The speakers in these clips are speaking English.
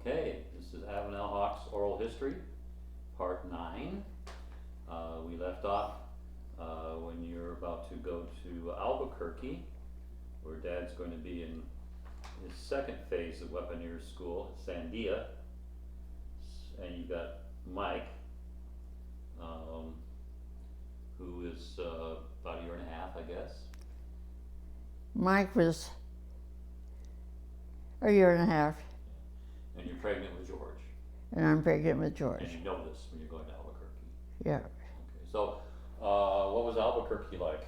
Okay, this is Avonelle Hawke's Oral History, Part 9. We left off when you're about to go to Albuquerque, where Dad's going to be in his second phase of Weaponeer School at Sandia. And you've got Mike, who is about a year and a half, I guess. Mike was a year and a half. And you're pregnant with George. And I'm pregnant with George. And you know this when you're going to Albuquerque. Yeah. Okay, so what was Albuquerque like?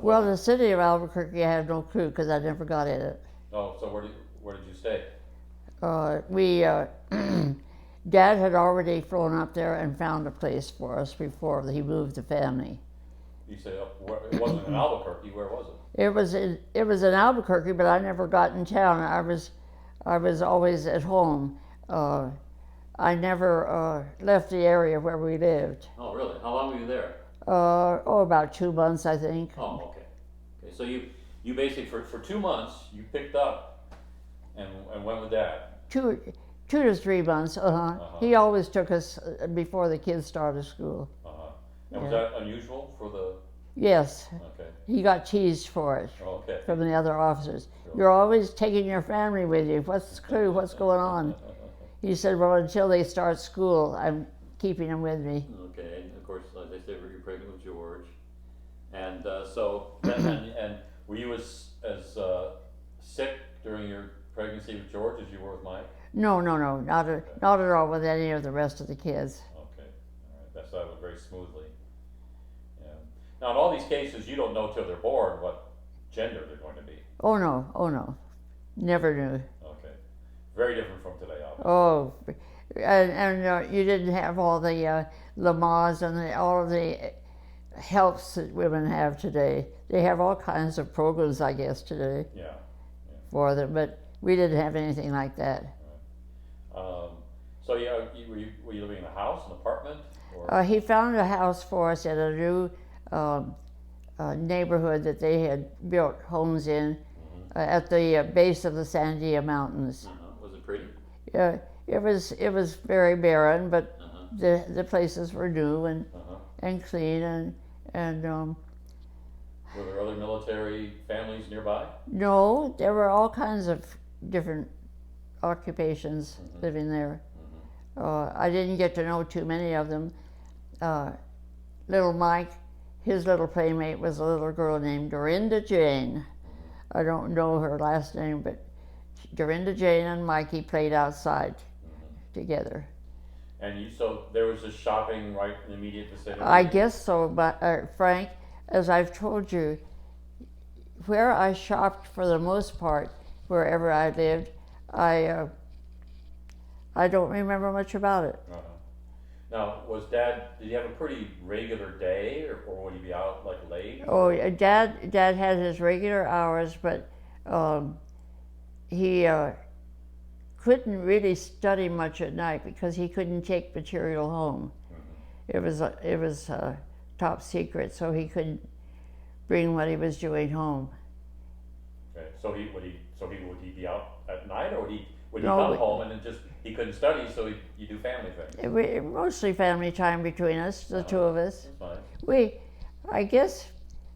Well, the city of Albuquerque, I have no clue because I never got in it. Oh, so where did you stay? Dad had already flown up there and found a place for us before he moved the family. You say it wasn't in Albuquerque. Where was it? It was in Albuquerque, but I never got in town. I was always at home. I never left the area where we lived. Oh, really? How long were you there? About 2 months, I think. Oh, okay. Okay, so you basically for 2 months you picked up and went with Dad. 2 to 3 months. He always took us before the kids started school. And was that unusual for the? Yes. Okay. He got teased for it. Okay. From the other officers. Sure. You're always taking your family with you. What's the clue? What's going on? He said, well, until they start school, I'm keeping them with me. Okay, and of course, like I said, you're pregnant with George. And and were you as sick during your pregnancy with George as you were with Mike? No, not at all with any of the rest of the kids. Okay, all right, that went very smoothly. Yeah. Now, in all these cases, you don't know till they're born what gender they're going to be. Oh no, never knew. Okay, very different from today, obviously. Oh, and you didn't have all the Lamaze and all of the helps that women have today. They have all kinds of programs, I guess, today. Yeah. For them, but we didn't have anything like that. Right. So were you living in a house, an apartment? Or? He found a house for us in a new neighborhood that they had built homes in at the base of the Sandia Mountains. Was it pretty? Yeah, it was very barren, but the places were new and clean and. Were there other military families nearby? No, there were all kinds of different occupations living there. I didn't get to know too many of them. Little Mike, his little playmate was a little girl named Dorinda Jane. I don't know her last name, but Dorinda Jane and Mikey played outside together. And so there was just shopping right in the immediate vicinity? I guess so, but Frank, as I've told you, where I shopped for the most part, wherever I lived, I don't remember much about it. Now, did he have a pretty regular day, or would he be out like late? Oh, Dad had his regular hours, but he couldn't really study much at night because he couldn't take material home. It was top secret, so he couldn't bring what he was doing home. Okay, so would he be out at night, or would he come home and then he couldn't study, so you do family things? Mostly family time between us, the two of us. That's fine.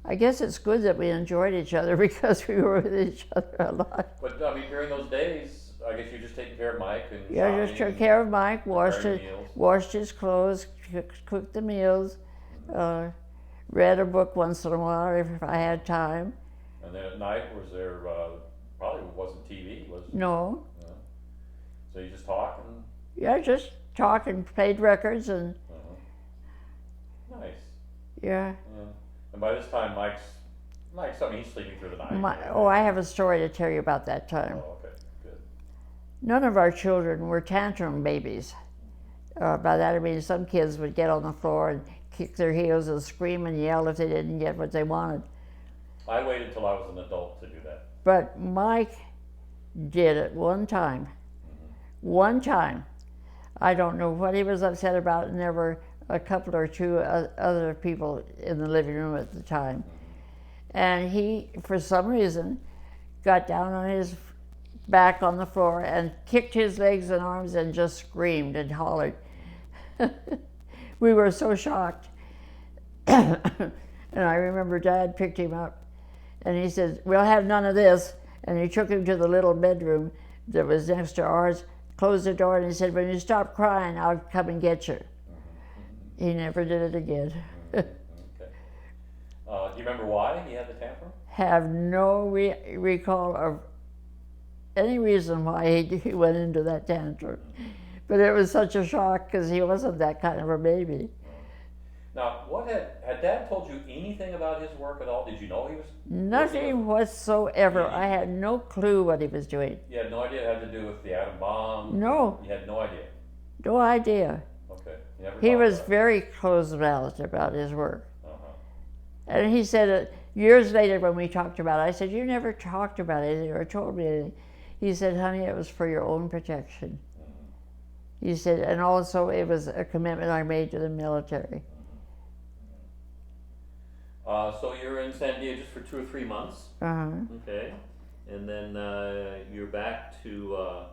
I guess it's good that we enjoyed each other because we were with each other a lot. But I mean, during those days, I guess you just taking care of Mike and yeah, just took care of Mike, washed his clothes, cooked the meals, read a book once in a while if I had time. And then at night, was there probably wasn't TV? No. So you just talk and. Yeah, just talk and played records and. Nice. Yeah. And by this time, Mike's. I mean, he's sleeping through the night. I have a story to tell you about that time. Oh, okay, good. None of our children were tantrum babies. By that I mean some kids would get on the floor and kick their heels and scream and yell if they didn't get what they wanted. I waited till I was an adult to do that. But Mike did it one time. One time. I don't know what he was upset about, and there were a couple or two other people in the living room at the time. And he, for some reason, got down on his back on the floor and kicked his legs and arms and just screamed and hollered. We were so shocked. And I remember Dad picked him up and he said, "We'll have none of this." And he took him to the little bedroom that was next to ours, closed the door, and he said, "When you stop crying, I'll come and get you." He never did it again. Okay. Do you remember why he had the tantrum? Have no recall of any reason why he went into that tantrum. But it was such a shock because he wasn't that kind of a baby. Now, what had Dad told you anything about his work at all? Did you know he was? Nothing whatsoever. I had no clue what he was doing. You had no idea it had to do with the atom bomb? No. You had no idea? No idea. Okay. You never He talked was about it. very closed-mouthed about his work. Uh-huh. And he said it years later when we talked about it. I said, "You never talked about anything or told me anything." He said, "Honey, it was for your own protection." He said, and also it was a commitment I made to the military. So you're in San Diego just for 2 or 3 months. Uh-huh. Okay. And then you're back to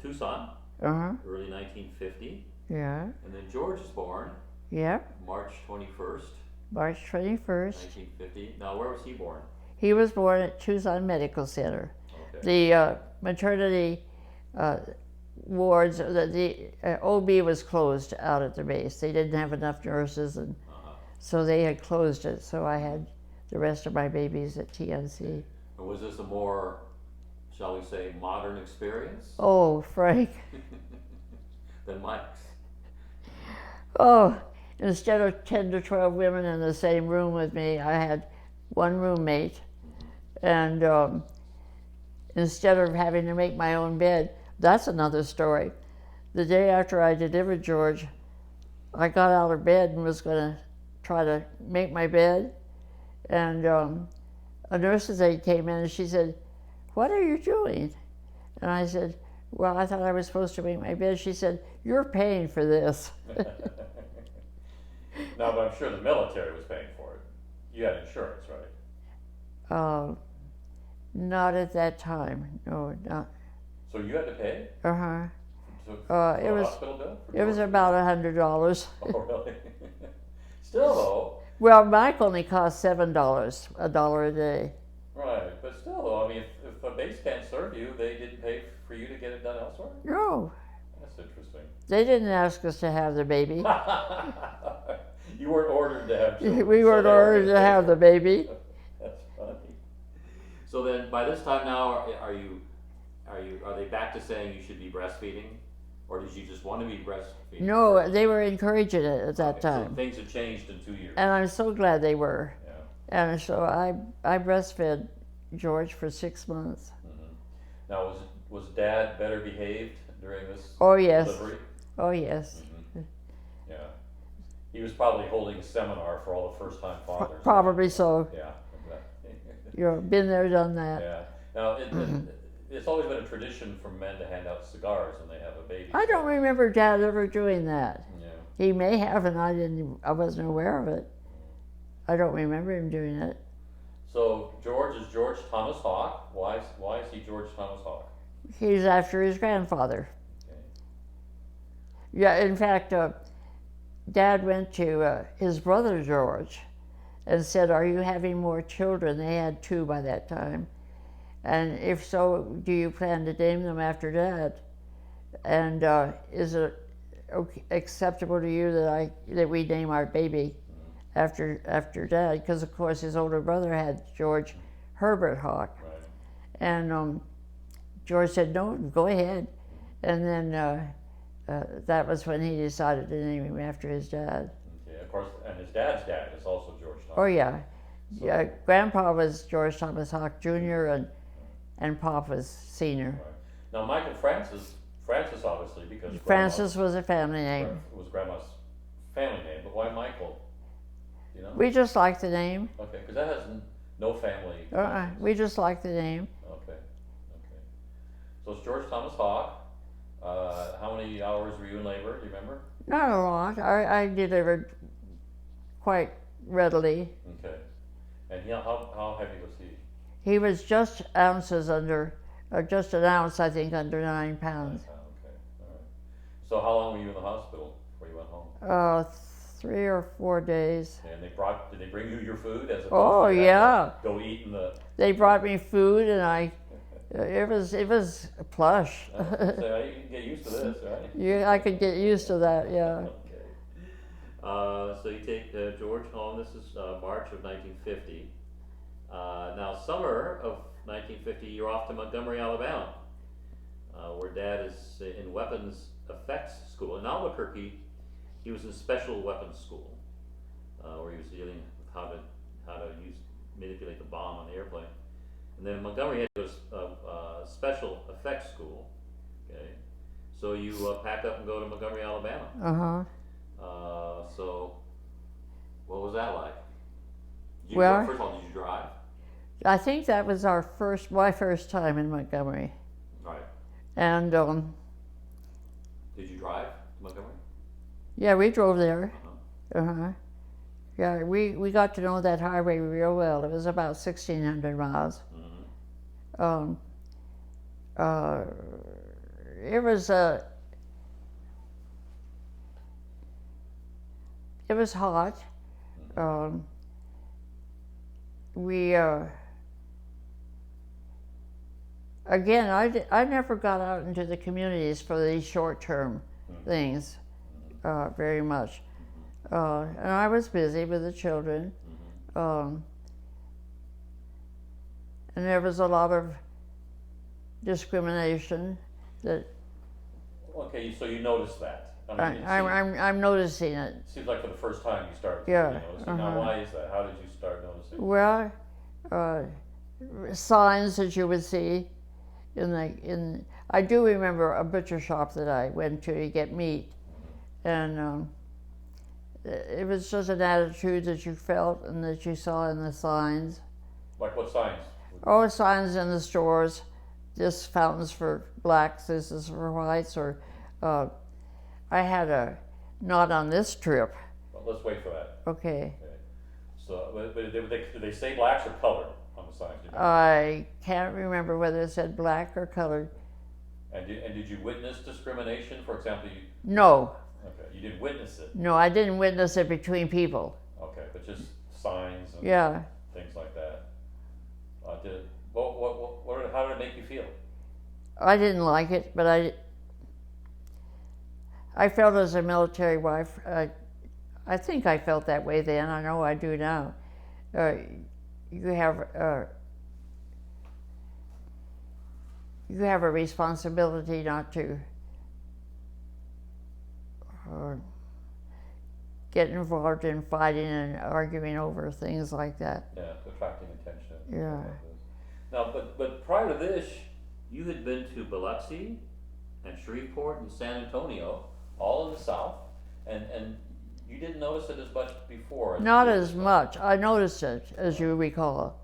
Tucson, Uh-huh. early 1950. Yeah. And then George is born Yeah. March 21st, March 21st. 1950. Now, where was he born? He was born at Tucson Medical Center. Okay. The maternity wards, the OB was closed out at the base. They didn't have enough nurses, and so they had closed it. So I had the rest of my babies at TNC. Or was this a more, shall we say, modern experience Oh, Frank. than Mike's? Oh, instead of 10 to 12 women in the same room with me, I had one roommate. And instead of having to make my own bed, that's another story. The day after I delivered George, I got out of bed and was going to try to make my bed. And a nurse's aide came in and she said, "What are you doing?" And I said, "Well, I thought I was supposed to make my bed." She said, "You're paying for this." No, but I'm sure the military was paying for it. You had insurance, right? Not at that time. No, not. So you had to pay? Uh-huh. For It a was hospital bill? it was about $100. Oh, really? Still, though. Well, Mike only cost $7, $1 a day. Right, but still, though, I mean, if a base can't serve you, they didn't pay for you to get it done elsewhere? No, That's interesting. they didn't ask us to have the baby. You weren't ordered to have children. We weren't ordered to have the baby. That's funny. So then, by this time now, are they back to saying you should be breastfeeding, or did you just want to be breastfeeding? No, they were encouraging it at that Okay, time, so things have changed in 2 years. and I'm so glad they were. Yeah. And so I breastfed George for 6 months. Mm-hmm. Now, was Dad better behaved during this Oh yes, delivery? oh yes, Mm-hmm. Yeah. He was probably holding a seminar for all the first-time fathers. probably so. Yeah. You've been there, done that. Yeah. Now, it's always been a tradition for men to hand out cigars when they have a baby. I don't remember Dad ever doing that. Yeah. He may have, and I wasn't aware of it. I don't remember him doing it. So George is George Thomas Hawke. Why is he George Thomas Hawke? He's after his grandfather. Okay. Yeah, in fact, Dad went to his brother George and said, "Are you having more children?" They had 2 by that time. "And if so, do you plan to name them after Dad? And is it acceptable to you that we name our baby after Dad?" Because of course his older brother had George Herbert Hawke. Right. And George said, "No, go ahead." And then that was when he decided to name him after his dad. Okay. Of course, and his dad's dad is also George Thomas. Oh yeah, So- yeah. Grandpa was George Thomas Hawke Jr. and Pop was Senior. Right. Now, Michael Francis obviously, because Francis was a family name. was Grandma's family name, but why Michael? You know? We just liked the name. Okay, because that has no family. We just liked the name. Okay. So it's George Thomas Hawke. How many hours were you in labor? Do you remember? Not a lot. I delivered quite readily. Okay. And how heavy was he? He was just ounces under, or just an ounce, I think, under 9 pounds. 9 pounds, okay, all right. So how long were you in the hospital before you went home? 3 or 4 days. And did they bring you your food as opposed Oh to yeah. go eat in the? They brought me food, and it was plush. I was gonna say, you can get used to this, right? I could get used to that, yeah. Okay. So you take George home. This is March of 1950. Now, summer of 1950, you're off to Montgomery, Alabama, where Dad is in weapons effects school. In Albuquerque, he was in special weapons school, where he was dealing with how to manipulate the bomb on the airplane. And then in Montgomery, he had to go to special effects school. Okay, so you pack up and go to Montgomery, Alabama. So what was that like? Well, first of all, did you drive? I think that was my first time in Montgomery. Right. And did you drive to Montgomery? yeah, we drove there. Uh-huh. Yeah, we got to know that highway real well. It was about 1,600 miles. Mm-hmm. It was hot. Again, I never got out into the communities for these short-term things very much. And I was busy with the children. And there was a lot of discrimination that. Okay, so you noticed that. I mean, I'm noticing it. Seems like for the first time you started noticing. Now, why is that? How did you start noticing? Well, signs that you would see I do remember a butcher shop that I went to get meat, and it was just an attitude that you felt and that you saw in the signs. Like what signs? Oh, signs in the stores. This fountain's for blacks, this is for whites, or I had a not on this trip. Well, let's wait for that. Okay. So, but did they say blacks or colored on the signs? I can't remember whether it said black or colored. And did you witness discrimination? For example, No. Okay, you didn't witness it. No, I didn't witness it between people. Okay, but just signs and things like that. How did it make you feel? I didn't like it, but I felt as a military wife, I think I felt that way then, I know I do now. You have a responsibility not to get involved in fighting and arguing over things like that. Yeah, attracting attention. Yeah. Now, but prior to this, you had been to Biloxi and Shreveport and San Antonio, all in the South, and you didn't notice it as much before. Not as much. I noticed it, as you recall,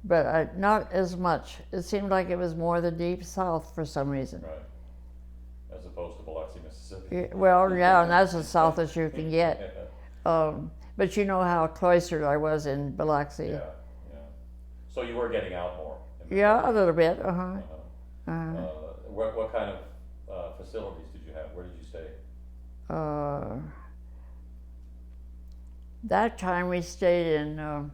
but not as much. It seemed like it was more the deep South for some reason. Right. As opposed to Biloxi, Mississippi. Well, yeah, and that's as south as you can get. But you know how cloistered I was in Biloxi. Yeah. So you were getting out more. Yeah, a little bit. What kind of facilities did you have? Where did you stay? That time we stayed in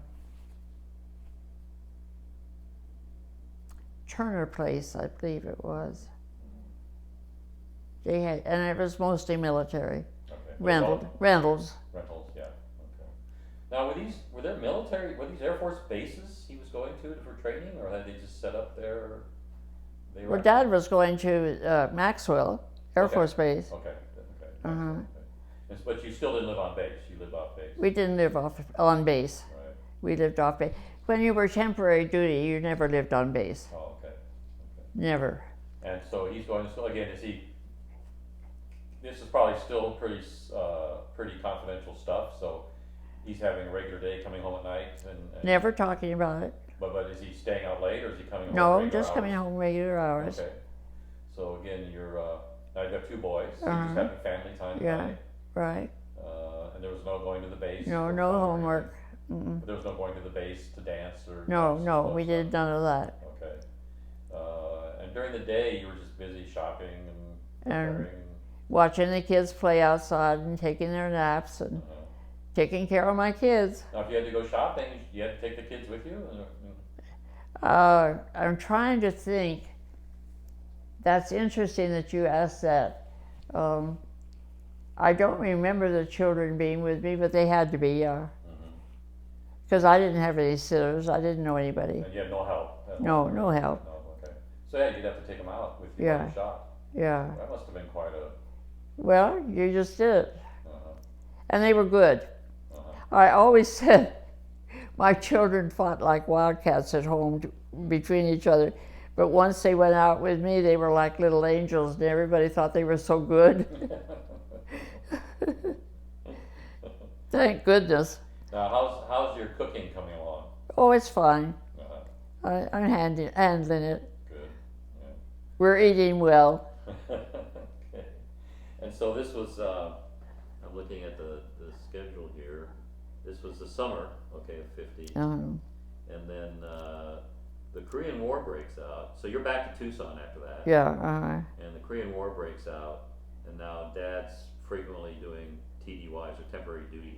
Turner Place, I believe it was. They had, and it was mostly military. Okay. Rentals. Rentals, yeah. Okay. Now, were there military? Were these Air Force bases he was going to for training, or had they just set up there? Well, Dad was going to Maxwell Air Force Base. Okay. But you still didn't live on base. You lived off base. We didn't live on base. Right. We lived off base. When you were temporary duty, you never lived on base. Oh, okay. Never. And so he's going to, again, this is probably still pretty confidential stuff, so he's having a regular day, coming home at night and never talking about it. But is he staying out late, or is he coming home No, regular just hours? coming home regular hours. Okay. So again, now you've got 2 boys, so you're just having family time tonight. Right. And there was no going to the base? No homework. But there was no going to the base to dance or No, dance no, and we stuff? did none of that. Okay. And during the day, you were just busy shopping and And preparing. watching the kids play outside and taking their naps and taking care of my kids. Now, if you had to go shopping, you had to take the kids with you? I'm trying to think. That's interesting that you asked that. I don't remember the children being with me, but they had to be, yeah. Because I didn't have any sitters. I didn't know anybody. And you had no help? No help. No, okay. So yeah, you'd have to take them out with you Yeah. on the shop. Yeah. That must have been quite a... Well, you just did it. Uh-huh. And they were good. I always said my children fought like wildcats at home between each other. But once they went out with me, they were like little angels, and everybody thought they were so good. Thank goodness. Now, how's your cooking coming along? Oh, it's fine. Uh-huh. I'm handling it. Good. Yeah. We're eating well. Okay. And so this was, I'm looking at the schedule here. This was the summer, okay, of 50. And then the Korean War breaks out. So you're back to Tucson after that. Yeah. And the Korean War breaks out, and now Dad's frequently doing TDYs or temporary duties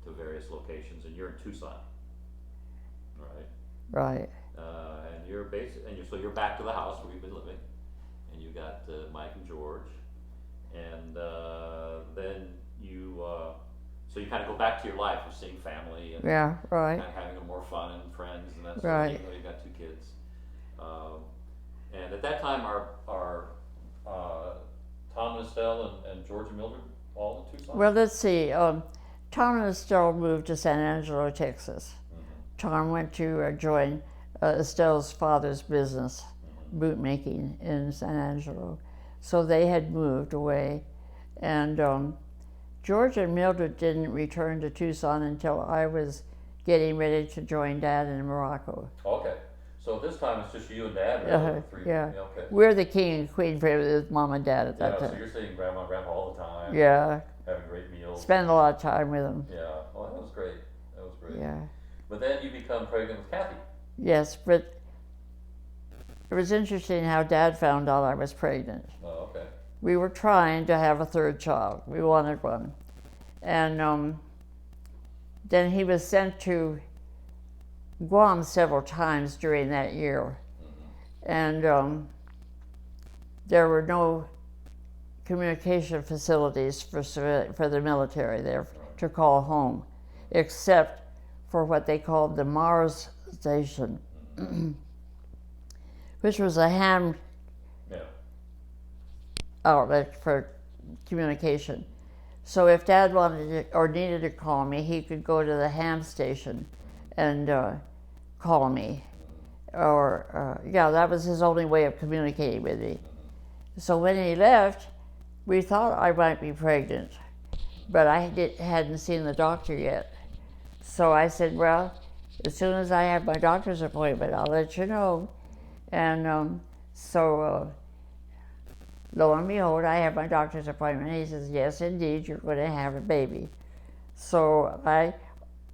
to various locations, and you're in Tucson, right? Right. And so you're back to the house where you've been living, and you got Mike and George, and then you so you kind of go back to your life of seeing family and Yeah. Right. kind of having more fun and friends and that sort Right. of thing. Even though you got two kids, and at that time, our Tom and Estelle and George and Mildred all in Tucson. Well, let's see. Tom and Estelle moved to San Angelo, Texas. Tom went to join Estelle's father's business, boot making in San Angelo. So they had moved away. And George and Mildred didn't return to Tucson until I was getting ready to join Dad in Morocco. Okay. So this time it's just you and Dad, really? The three. Yeah. Okay. We're the king and queen with Mom and Dad at that So time. you're seeing Grandma and Grandpa all the time. Yeah. Having great meals. Spend a lot of time with them. Yeah. Oh, that was great. That was great. Yeah. But then you become pregnant with Kathy. Yes, but it was interesting how Dad found out I was pregnant. Oh, okay. We were trying to have a third child. We wanted one. And then he was sent to Guam several times during that year. And there were no communication facilities for the military there to call home, except for what they called the Mars Station, which was a ham outlet for communication. So if Dad wanted to, or needed to call me, he could go to the ham station and call me. Or, that was his only way of communicating with me. So when he left, we thought I might be pregnant, but I hadn't seen the doctor yet. So I said, well, as soon as I have my doctor's appointment, I'll let you know. And so lo and behold, I have my doctor's appointment. He says, yes, indeed, you're going to have a baby. So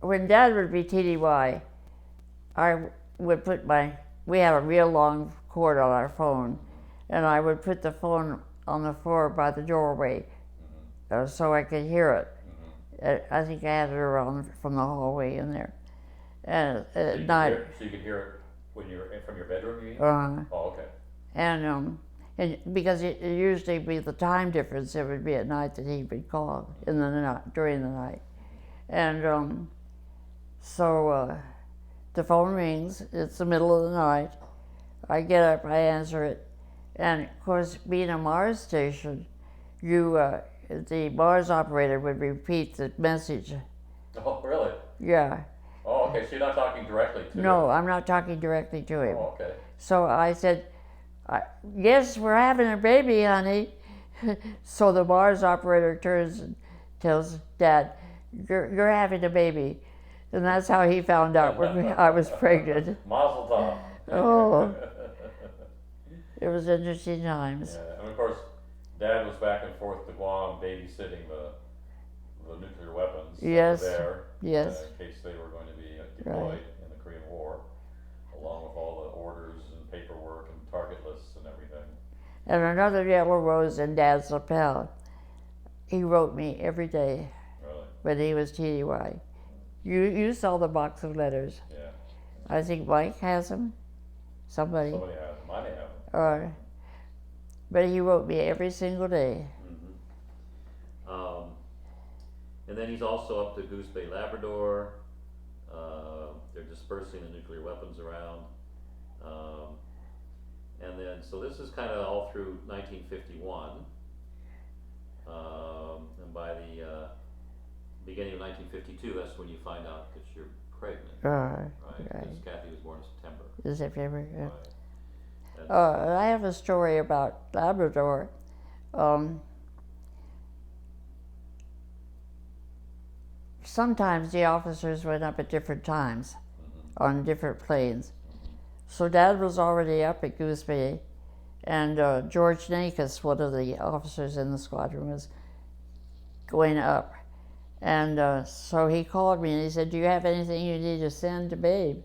when Dad would be TDY, I would put we have a real long cord on our phone, and I would put the phone on the floor by the doorway so I could hear it. I think I had it around from the hallway in there. And at night. So you could hear it when you were from your bedroom, you mean? Oh, okay. And because it usually be the time difference, it would be at night that he would call during the night. And so the phone rings, it's the middle of the night. I get up, I answer it. And of course, being a Mars station, the Mars operator would repeat the message. Oh, really? Yeah. Oh, okay, so you're not talking directly to him? No, I'm not talking directly to him. Oh, okay. So I said, yes, we're having a baby, honey. So the Mars operator turns and tells Dad, you're having a baby. And that's how he found out I was pregnant. Mazel tov. Oh, it was interesting times. Yeah, and of course, Dad was back and forth to Guam babysitting the nuclear weapons Yes. there. Yes. In case they were going to be deployed in the Korean War, along with all the orders and paperwork and target lists and everything. And another yellow rose in Dad's lapel. He wrote me every day. Really? When he was TDY. You saw the box of letters. Yeah. I think Mike has them. Somebody has them. I may have them. But he wrote me every single day. And then he's also up to Goose Bay, Labrador. They're dispersing the nuclear weapons around. And then, so this is kind of all through 1951. And by the beginning of 1952, that's when you find out that you're pregnant. Right? Because Kathy was born in September. In September, yeah. Right. I have a story about Labrador. Sometimes the officers went up at different times on different planes. So Dad was already up at Goose Bay, and George Nakis, one of the officers in the squadron, was going up. And so he called me and he said, "Do you have anything you need to send to Babe?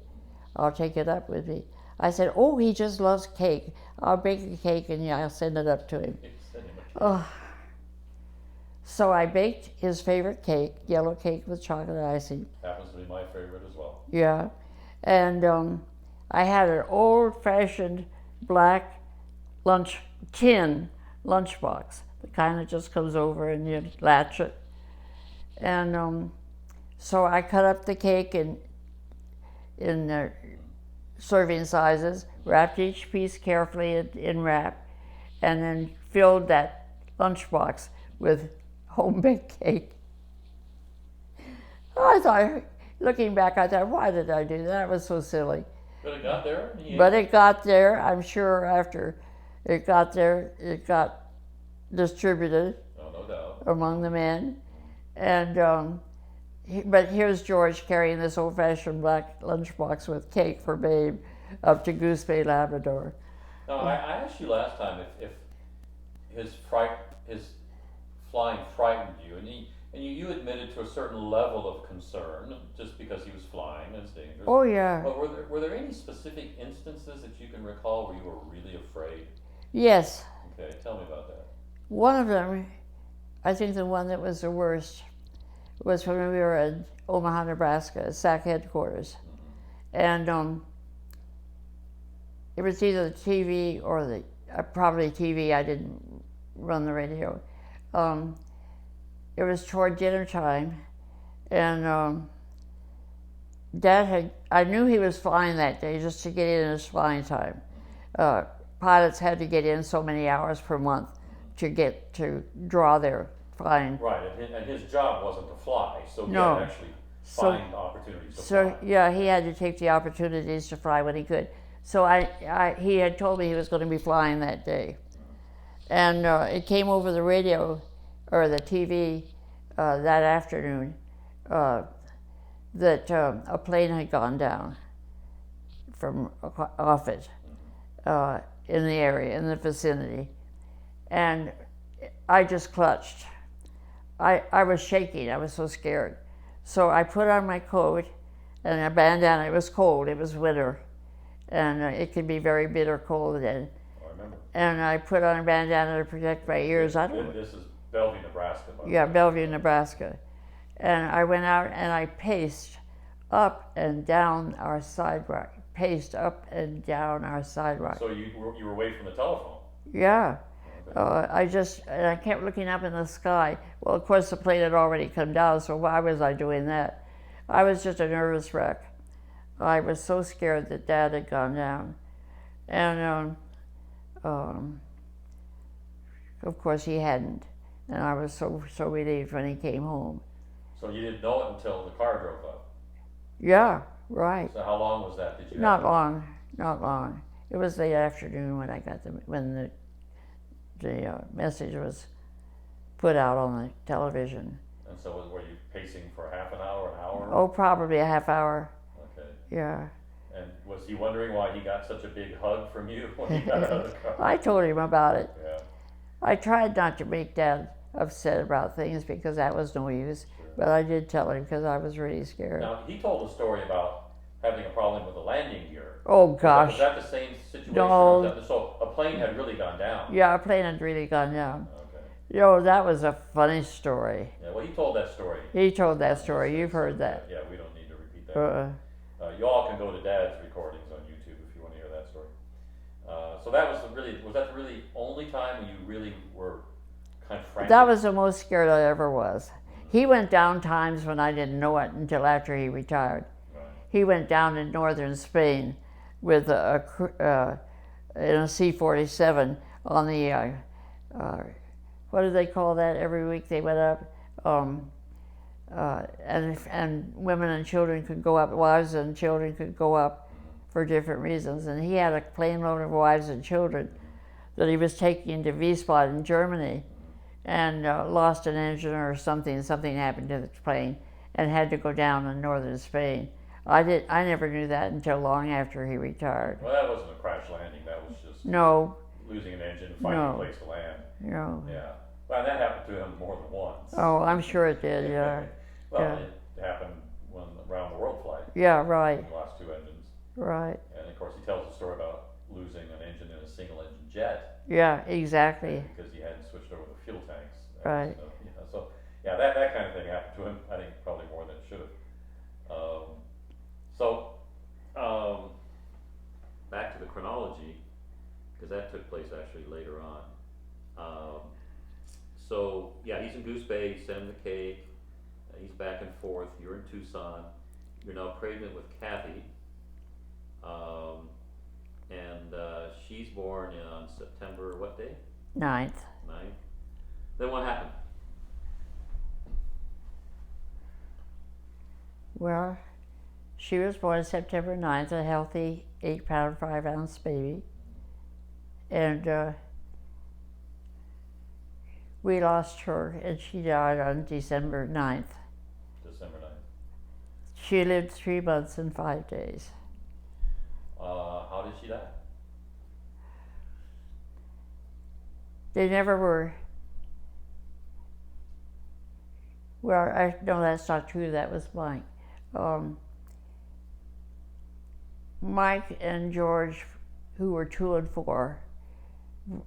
I'll take it up with me." I said, "Oh, he just loves cake. I'll bake a cake and I'll send it up to him." Oh. So I baked his favorite cake, yellow cake with chocolate icing. Happens to be my favorite as well. Yeah. And I had an old-fashioned black tin lunchbox, the kind that just comes over and you latch it. And so I cut up the cake in serving sizes, wrapped each piece carefully in wrap, and then filled that lunchbox with home-baked cake. I thought, looking back, I thought, why did I do that? That was so silly. But it got there? Yeah. But it got there. I'm sure after it got there, it got distributed no doubt. among the men. And but here's George carrying this old-fashioned black lunchbox with cake for Babe up to Goose Bay, Labrador. Now, I asked you last time if his flying frightened you, and you admitted to a certain level of concern just because he was flying and it's dangerous. Oh yeah. But were there any specific instances that you can recall where you were really afraid? Yes. Okay, tell me about that. One of them, I think the one that was the worst, was when we were in Omaha, Nebraska, at SAC headquarters. And it was either the TV or probably TV, I didn't run the radio. It was toward dinner time, and I knew he was flying that day just to get in his flying time. Pilots had to get in so many hours per month to draw their flying. Right, and his job wasn't to fly, so he No. had to actually find opportunities to So fly. yeah, he had to take the opportunities to fly when he could. So he had told me he was going to be flying that day, and it came over the radio or the TV that afternoon that a plane had gone down from off it in the area, in the vicinity, and I just clutched. I was shaking. I was so scared. So I put on my coat and a bandana. It was cold. It was winter, and it could be very bitter cold then. I remember. And I put on a bandana to protect my ears. This is Bellevue, Nebraska. Yeah, Bellevue, Nebraska. And I went out and I paced up and down our sidewalk. Paced up and down our sidewalk. So you were away from the telephone. Yeah. Okay. I kept looking up in the sky. Well, of course, the plane had already come down, so why was I doing that? I was just a nervous wreck. I was so scared that Dad had gone down. And of course, he hadn't. And I was so relieved when he came home. So you didn't know it until the car drove up? Yeah, right. So how long was that? Did you Not long. It was the afternoon when I got when the message was put out on the television. And so were you pacing for half an hour? Oh, probably a half hour. Okay. Yeah. And was he wondering why he got such a big hug from you when he got out of the car? I told him about it. Yeah. I tried not to make Dad upset about things because that was no use. Sure. But I did tell him because I was really scared. Now, he told a story about having a problem with the landing gear. Oh gosh. Was that the same situation? No. So a plane had really gone down? Yeah, our plane had really gone down. Okay. That was a funny story. Yeah, well, he told that story. He told that story. You've heard that. Yeah, we don't need to repeat that. You all can go to Dad's recordings on YouTube if you want to hear that story. So that was that the really only time when you really were kind of frantic? That was the most scared I ever was. He went down times when I didn't know it until after he retired. Right. He went down in northern Spain with in a C-47 on the, what do they call that? Every week they went up. And women and children could go up, wives and children could go up for different reasons. And he had a plane load of wives and children that he was taking to Wiesbaden in Germany, and lost an engine or something happened to the plane and had to go down in northern Spain. I never knew that until long after he retired. Well, that wasn't a crash landing, that was just losing an engine and finding a place to land. No. Yeah. Well, that happened to him more than once. Oh, I'm sure it did, yeah. Well, yeah. It happened when around the world flight. Yeah, right. He lost 2 engines. Right. And of course he tells a story about losing an engine in a single engine jet. Yeah, exactly. Because he hadn't switched over the fuel tanks. Right. So that kind of thing happened to him. I think probably more than it should have. Back to the chronology, because that took place actually later on. So yeah, he's in Goose Bay. You send him the cake. He's back and forth. You're in Tucson. You're now pregnant with Kathy. And she's born on September what day? 9th. 9th. Then what happened? Well, she was born September 9th, a healthy 8-pound, 5-ounce baby. And we lost her, and she died on December 9th. December 9th. She lived 3 months and 5 days. How did she die? They never were. Well, no, that's not true. That was Mike. Mike and George, who were 2 and 4,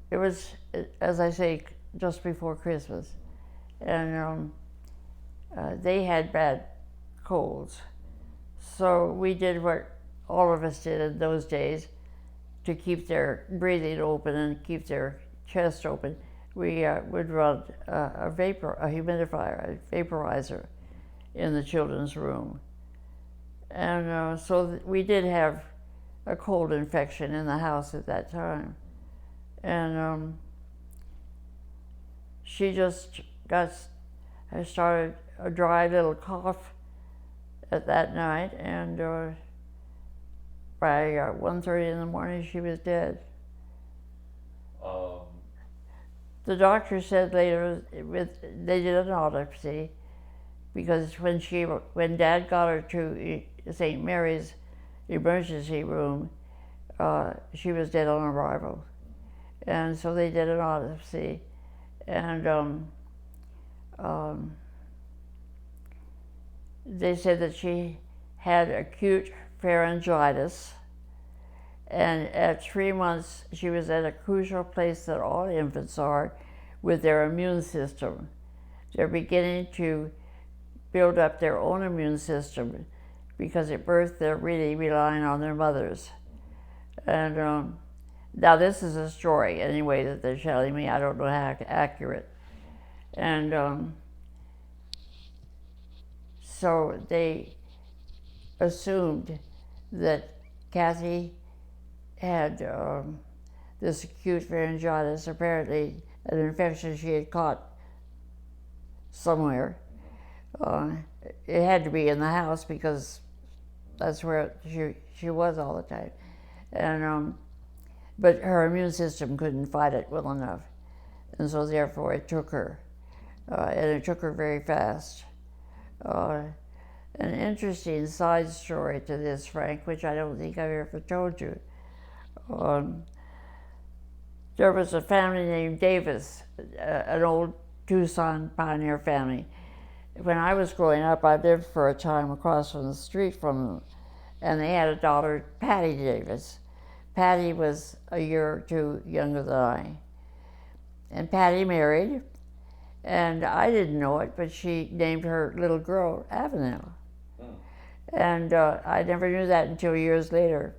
it was, as I say, just before Christmas. And they had bad colds. So we did what all of us did in those days to keep their breathing open and keep their chest open. We would run a humidifier, a vaporizer in the children's room. And so we did have a cold infection in the house at that time. And she just started a dry little cough at that night, and by 1:30 in the morning she was dead. The doctor said later they did an autopsy, because when Dad got her to St. Mary's emergency room, she was dead on arrival. And so they did an autopsy, and they said that she had acute pharyngitis, and at 3 months she was at a crucial place that all infants are with their immune system. They're beginning to build up their own immune system, because at birth they're really relying on their mothers. And now this is a story anyway that they're telling me. I don't know how accurate. And so they assumed that Kathy had this acute pharyngitis, apparently an infection she had caught somewhere. It had to be in the house, because that's where she was all the time. And but her immune system couldn't fight it well enough, and so therefore it took her, and it took her very fast. An interesting side story to this, Frank, which I don't think I've ever told you. There was a family named Davis, an old Tucson pioneer family, when I was growing up, I lived for a time across from the street from them, and they had a daughter, Patty Davis. Patty was a year or two younger than I. And Patty married, and I didn't know it, but she named her little girl Avonelle. And I never knew that until years later.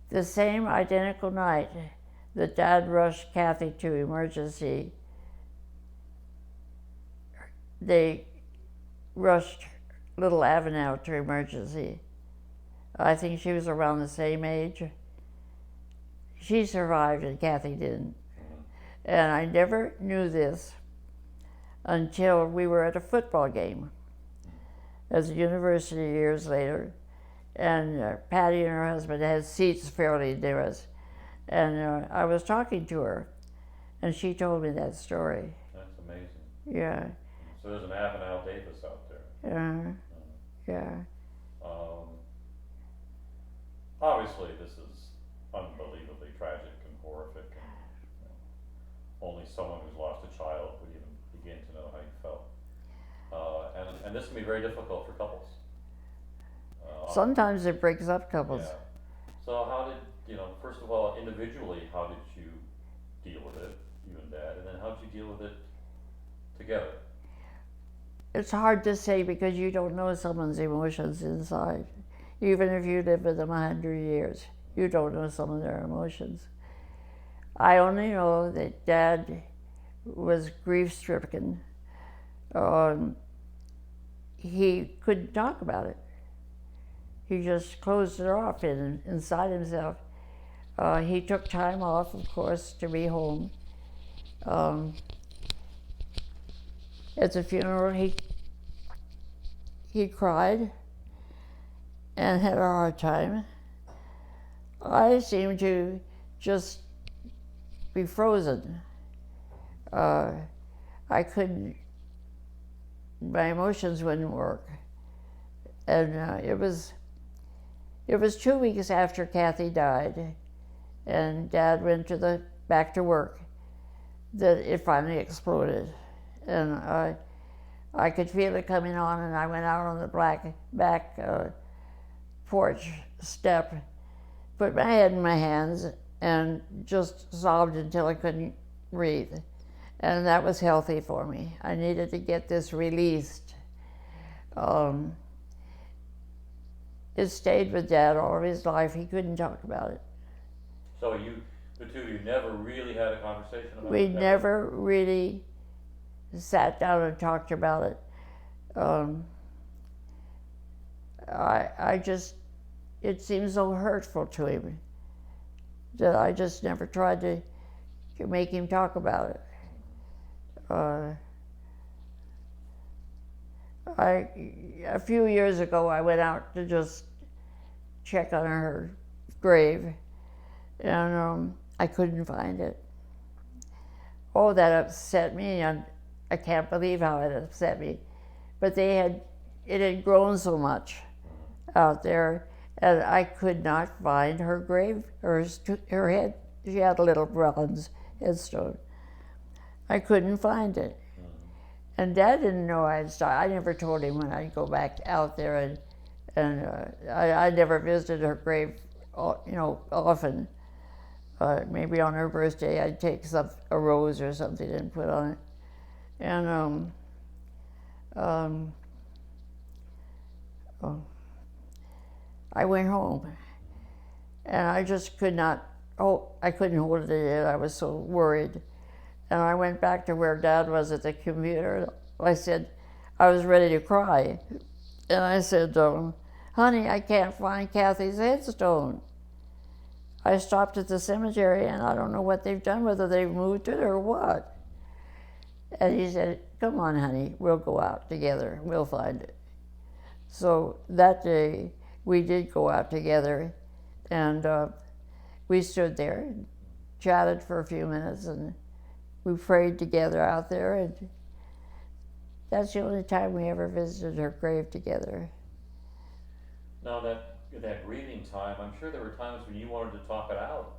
The same identical night that Dad rushed Kathy to emergency, they rushed little Avonelle to emergency. I think she was around the same age. She survived and Kathy didn't. And I never knew this until we were at a football game at the university years later. And Patty and her husband had seats fairly near us. And I was talking to her, and she told me that story. That's amazing. Yeah. So there's an Avonelle Davis out there. Yeah. Obviously, this is unbelievably tragic and horrific, and only someone who's lost a child would even begin to know how you felt. And this can be very difficult for couples. Sometimes it breaks up couples. Yeah. So how did, first of all, individually, how did you deal with it, you and Dad, and then how did you deal with it together? It's hard to say because you don't know someone's emotions inside. Even if you live with them 100 years, you don't know some of their emotions. I only know that Dad was grief-stricken. He couldn't talk about it. He just closed it off inside himself. He took time off, of course, to be home. At the funeral, he cried and had a hard time. I seemed to just be frozen. I couldn't, my emotions wouldn't work. And it was 2 weeks after Kathy died, and Dad went back to work, that it finally exploded. And I could feel it coming on, and I went out on the back porch step, put my head in my hands, and just sobbed until I couldn't breathe. And that was healthy for me. I needed to get this released. It stayed with Dad all of his life. He couldn't talk about it. So the two of you never really had a conversation about it? We never really sat down and talked about it. It seemed so hurtful to him that I just never tried to make him talk about it. A few years ago, I went out to just check on her grave, and I couldn't find it. Oh, that upset me, and I can't believe how it upset me. But it had grown so much out there, and I could not find her grave, her head. She had a little bronze headstone. I couldn't find it. And Dad didn't know I had started. I never told him when I'd go back out there, and I never visited her grave, often. Maybe on her birthday I'd take a rose or something and put on it. And I went home, and I just could not. I couldn't hold it in. I was so worried. And I went back to where Dad was at the computer. I said, I was ready to cry. And I said, honey, I can't find Kathy's headstone. I stopped at the cemetery, and I don't know what they've done, whether they've moved it or what. And he said, come on, honey, we'll go out together. We'll find it. So that day, we did go out together, and we stood there and chatted for a few minutes, and we prayed together out there, and that's the only time we ever visited her grave together. Now that grieving time, I'm sure there were times when you wanted to talk it out,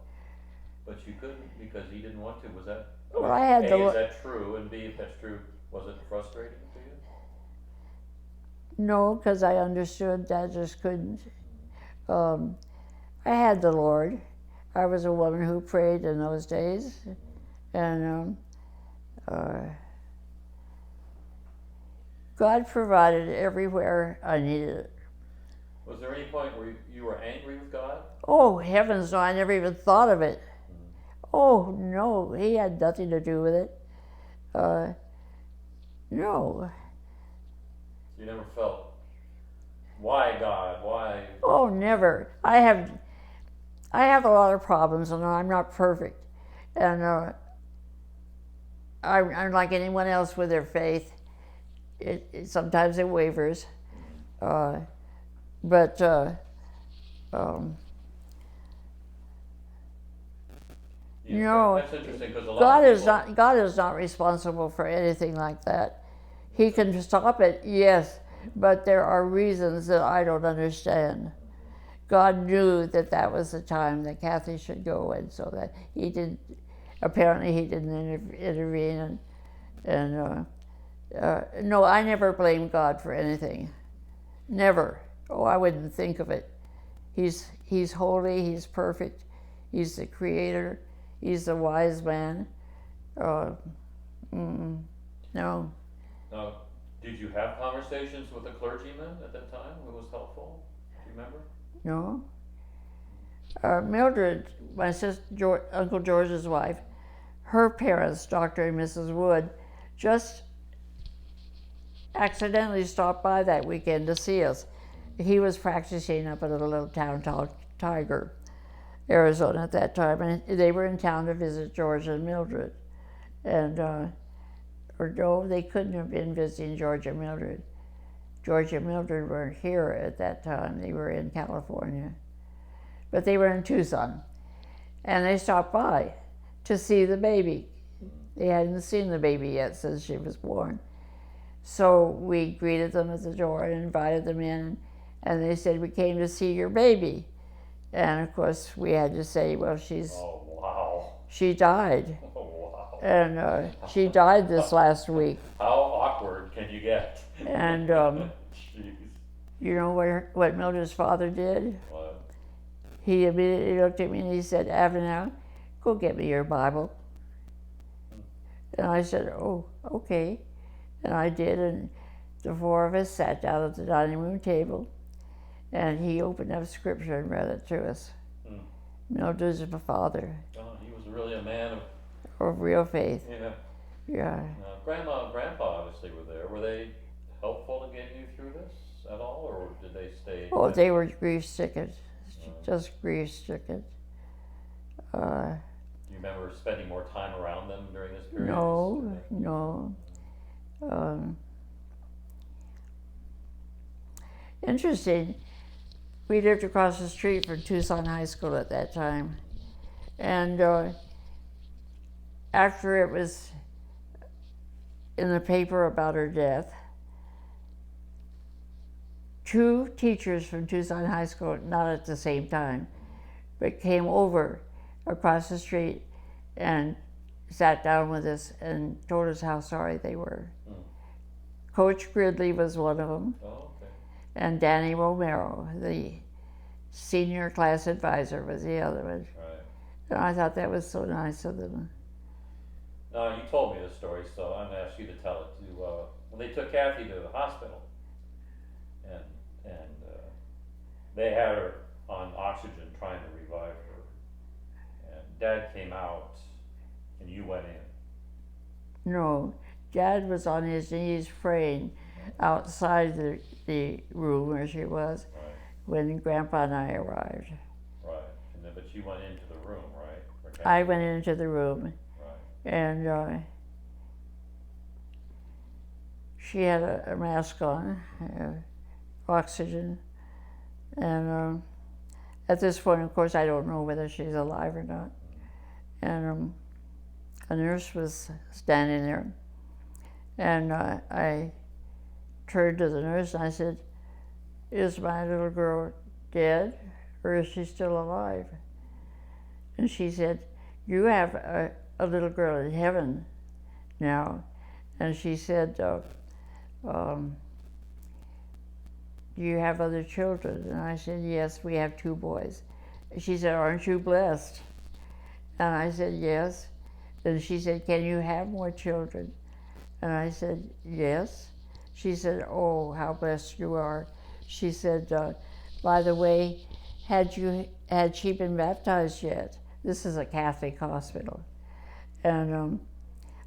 but you couldn't because he didn't want to. Was that? Well, I had A, is that true? And B, if that's true, was it frustrating for you? No, because I understood that just couldn't. I had the Lord. I was a woman who prayed in those days, and God provided everywhere I needed it. Was there any point where you were angry with God? Oh, heavens no, I never even thought of it. Oh, no, he had nothing to do with it. No. You never felt, why God, why? Oh, never. I have a lot of problems, and I'm not perfect. And I'm like anyone else with their faith. Sometimes it wavers. But no, that's interesting because a lot of people, God is not responsible for anything like that. He can stop it, yes, but there are reasons that I don't understand. God knew that that was the time that Kathy should go, and so that he did. Apparently, he didn't intervene, and no, I never blame God for anything. Never. Oh, I wouldn't think of it. He's holy. He's perfect. He's the creator. He's the wise man. No. Now, did you have conversations with a clergyman at that time who was helpful? Do you remember? No. Mildred, my sister, Uncle George's wife, her parents, Dr. and Mrs. Wood, just accidentally stopped by that weekend to see us. He was practicing up at a little town called Tiger, Arizona at that time, and they were in town to visit George and Mildred. And, or no, they couldn't have been visiting George and Mildred. George and Mildred weren't here at that time. They were in California. But they were in Tucson. And they stopped by to see the baby. They hadn't seen the baby yet since she was born. So we greeted them at the door and invited them in. And they said, we came to see your baby. And of course, we had to say, well, Oh, wow. she died. Oh, wow. And she died this last week. How awkward can you get? And Jeez. you know what Mildred's father did? What? He immediately looked at me and he said, Avonelle, go get me your Bible. And I said, oh, okay. And I did, and the four of us sat down at the dining room table, and he opened up scripture and read it to us. Mildred's father. Oh, he was really a man of real faith. Yeah. Yeah. Grandma and Grandpa obviously were there. Were they helpful in getting you through this at all, or did they stay? Oh, they were grief-stricken, just grief-stricken. Do you remember spending more time around them during this period? No. Interesting, we lived across the street from Tucson High School at that time. And after it was in the paper about her death, 2 teachers from Tucson High School, not at the same time, but came over across the street and sat down with us and told us how sorry they were. Coach Gridley was one of them. Oh, okay. And Danny Romero, the senior class advisor, was the other one. Right. And I thought that was so nice of them. Now, you told me this story, so I'm going to ask you to tell it too. When they took Kathy to the hospital, and they had her on oxygen trying to revive her, and Dad came out, and you went in. No, Dad was on his knees praying outside the room where she was when Grandpa and I arrived. Right, and then, but you went into the room, right? I went into the room, and she had a mask on, oxygen, and at this point, of course, I don't know whether she's alive or not. And a nurse was standing there, and I turned to the nurse and I said, is my little girl dead, or is she still alive? And she said, you have a little girl in heaven now. And she said, do you have other children? And I said, yes, we have 2 boys. She said, aren't you blessed? And I said, yes. And she said, can you have more children? And I said, yes. She said, oh, how blessed you are. She said, by the way, had she been baptized yet? This is a Catholic hospital. And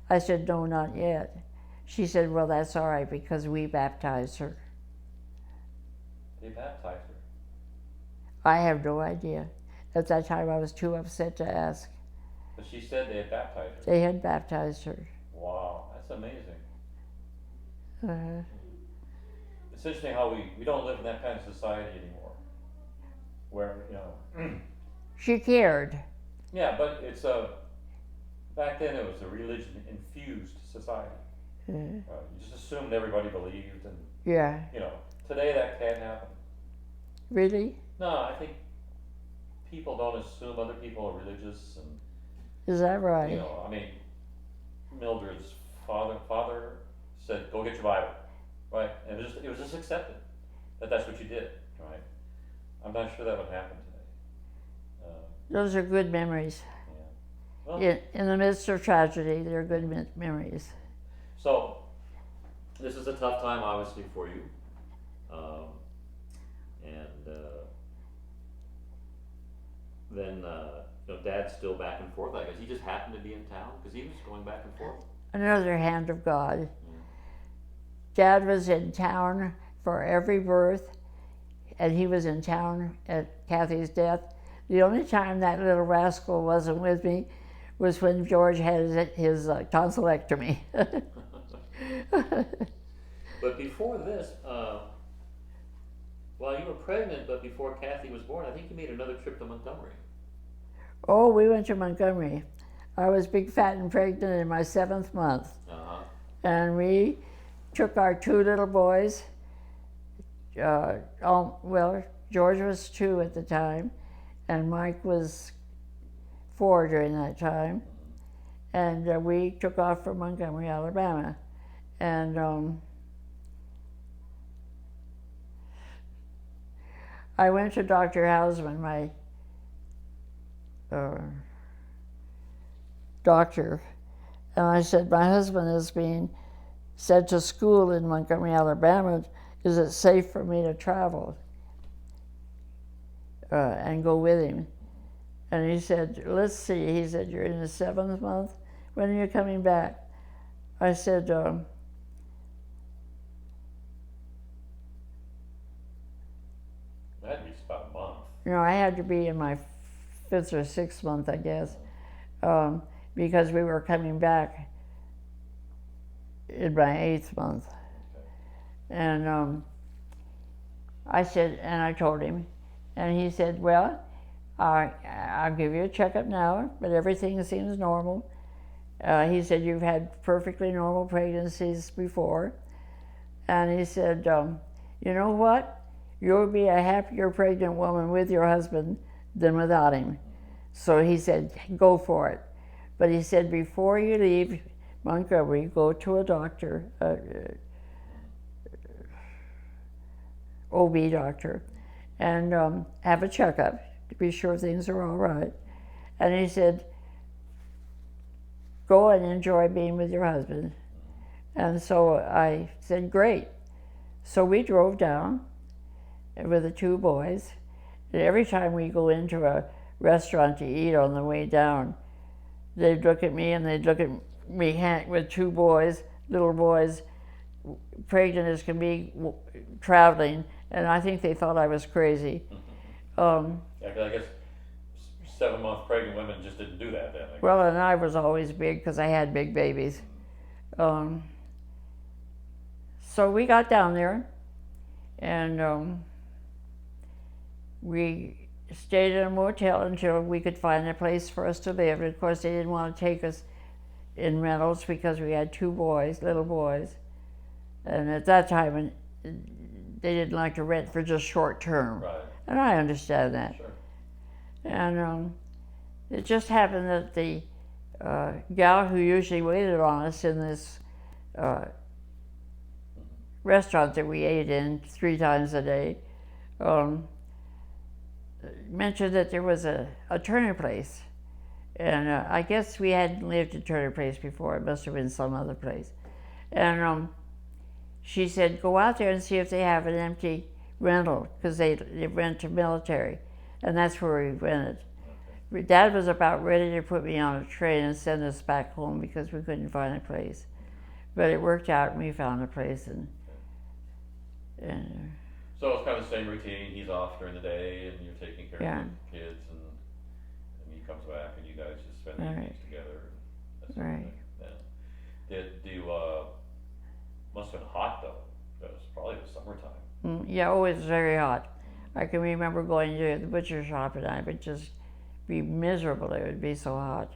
I said, no, not yet. She said, well, that's all right because we baptized her. They baptized her. I have no idea. At that time, I was too upset to ask. But she said they had baptized her. They had baptized her. Wow, that's amazing. Uh, It's interesting how we don't live in that kind of society anymore. Where, you know. she cared. Yeah, but it's back then it was a religion-infused society. You just assumed everybody believed, and Yeah. you know, today that can't happen. Really? No, I think people don't assume other people are religious, and Is that right? you know, I mean, Mildred's father said, "Go get your Bible," right? And it was just accepted that that's what you did, right? I'm not sure that would happen today. Those are good memories. Yeah. Well, In the midst of tragedy, they're good memories. so this is a tough time, obviously, for you, and then you know, Dad's still back and forth. I guess he just happened to be in town because he was going back and forth. Another hand of God. Dad was in town for every birth, and he was in town at Kathy's death. The only time that little rascal wasn't with me was when George had his tonsillectomy. But before this, while you were pregnant, but before Kathy was born, I think you made another trip to Montgomery. Oh, we went to Montgomery. I was big, fat, and pregnant in my 7th month. And we took our 2 little boys. Well, George was 2 at the time, and Mike was 4 during that time. And we took off for Montgomery, Alabama. And I went to Dr. Hausman, my doctor, and I said, my husband is being sent to school in Montgomery, Alabama. Is it safe for me to travel and go with him? And he said, let's see. He said, you're in the 7th month? When are you coming back? I said, That'd be about a month. you know, I had to be in my 5th or 6th month, I guess, because we were coming back in my 8th month. And I said, and I told him, and he said, well, I'll give you a checkup now, but everything seems normal. He said, you've had perfectly normal pregnancies before. And he said, you know what? You'll be a happier pregnant woman with your husband than without him. So he said, go for it. But he said, before you leave Montgomery, go to a doctor, OB doctor, and have a checkup to be sure things are all right. And he said, go and enjoy being with your husband. And so I said, great. So we drove down with the 2 boys. And every time we go into a restaurant to eat on the way down, they'd look at me and they'd look at me with 2 boys, little boys, pregnant as can be, traveling, and I think they thought I was crazy. Yeah, 'cause I guess 7-month pregnant women just didn't do that then. Well, and I was always big because I had big babies. So we got down there, and we stayed in a motel until we could find a place for us to live. And of course, they didn't want to take us in rentals because we had 2 boys, little boys. And at that time, they didn't like to rent for just short term. Right. And I understand that. Sure. And it just happened that the gal who usually waited on us in this restaurant that we ate in 3 times a day mentioned that there was a Turner place. And I guess we hadn't lived at Turner Place before. It must have been some other place. And she said, go out there and see if they have an empty rental, because they rent to military. And that's where we rented. Okay. Dad was about ready to put me on a train and send us back home because we couldn't find a place. But it worked out, and we found a place. And so it's kind of the same routine. He's off during the day, and you're taking care of the kids, and he comes back, and you guys just spend the evenings together. And that sort of thing. Yeah. Must have been hot though. It was probably the summertime. Yeah, it was very hot. I can remember going to the butcher shop, and I would just be miserable. It would be so hot.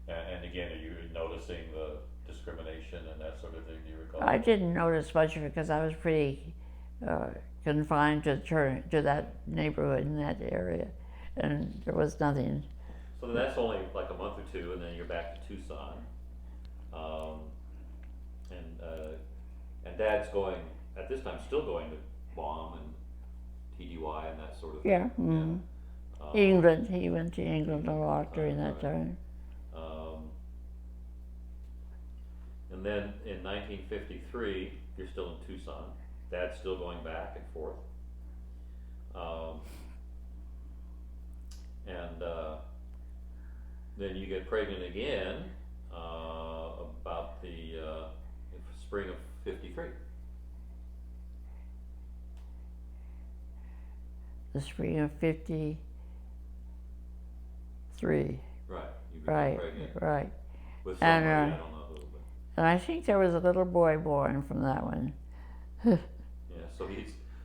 And again, are you noticing the discrimination and that sort of thing? Do you recall? I didn't notice much of it because I was pretty confined to that neighborhood in that area, and there was nothing. So then that's only like a month or two, and then you're back to Tucson. And Dad's going, at this time, still going to BOM and TDY and that sort of thing. Yeah. Mm-hmm. Yeah. England, he went to England a lot during that time. And then in 1953, you're still in Tucson. Dad's still going back and forth. Then you get pregnant again about the spring of 53. The spring of 53. Right. You became right. pregnant. Right. With somebody, I don't know who. And I think there was a little boy born from that one. Yeah. So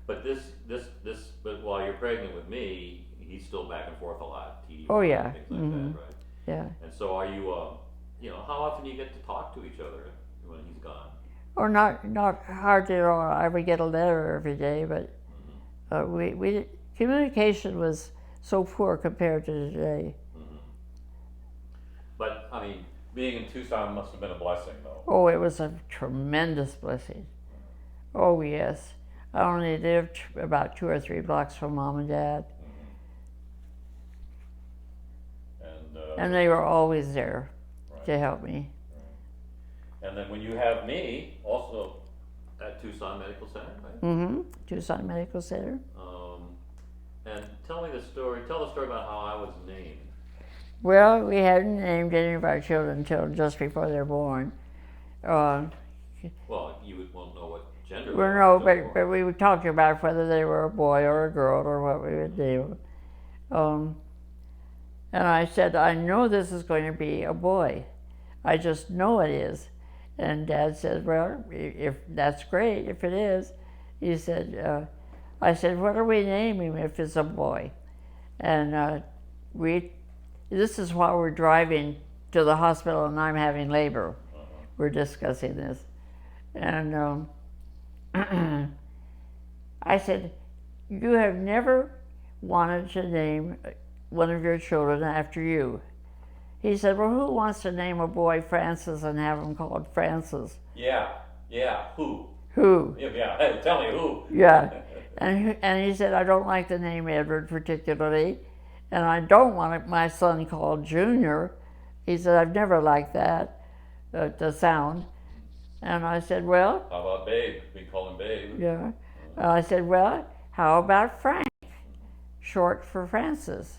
but while you're pregnant with me, he's still back and forth a lot. TDY, oh yeah. Things like Mm-hmm. that, right? Yeah. And so are you? How often do you get to talk to each other when he's gone? Or not hardly at all. I would get a letter every day, but we communication was so poor compared to today. Mm-hmm. But I mean, being in Tucson must have been a blessing, though. Oh, it was a tremendous blessing. Oh yes, I only lived about 2 or 3 blocks from Mom and Dad, and they were always there to help me. And then when you have me, also at Tucson Medical Center, right? Mm-hmm. Tucson Medical Center. And tell the story about how I was named. Well, we hadn't named any of our children until just before they're born. Well, you won't know what gender. Well, no, but we would talk about whether they were a boy or a girl or what we would name them. And I said, I know this is going to be a boy. I just know it is. And Dad said, well, if that's great, if it is. He said, I said, what do we name him if it's a boy? And this is while we're driving to the hospital and I'm having labor. We're discussing this. And I said, you have never wanted to name one of your children after you. He said, well, who wants to name a boy Francis and have him called Francis? Yeah, who? Who? Yeah, tell me who. Yeah, and he said, I don't like the name Edward particularly, and I don't want my son called Junior. He said, I've never liked that, the sound. And I said, well. How about Babe? We call him Babe. Yeah. I said, well, how about Frank, short for Francis?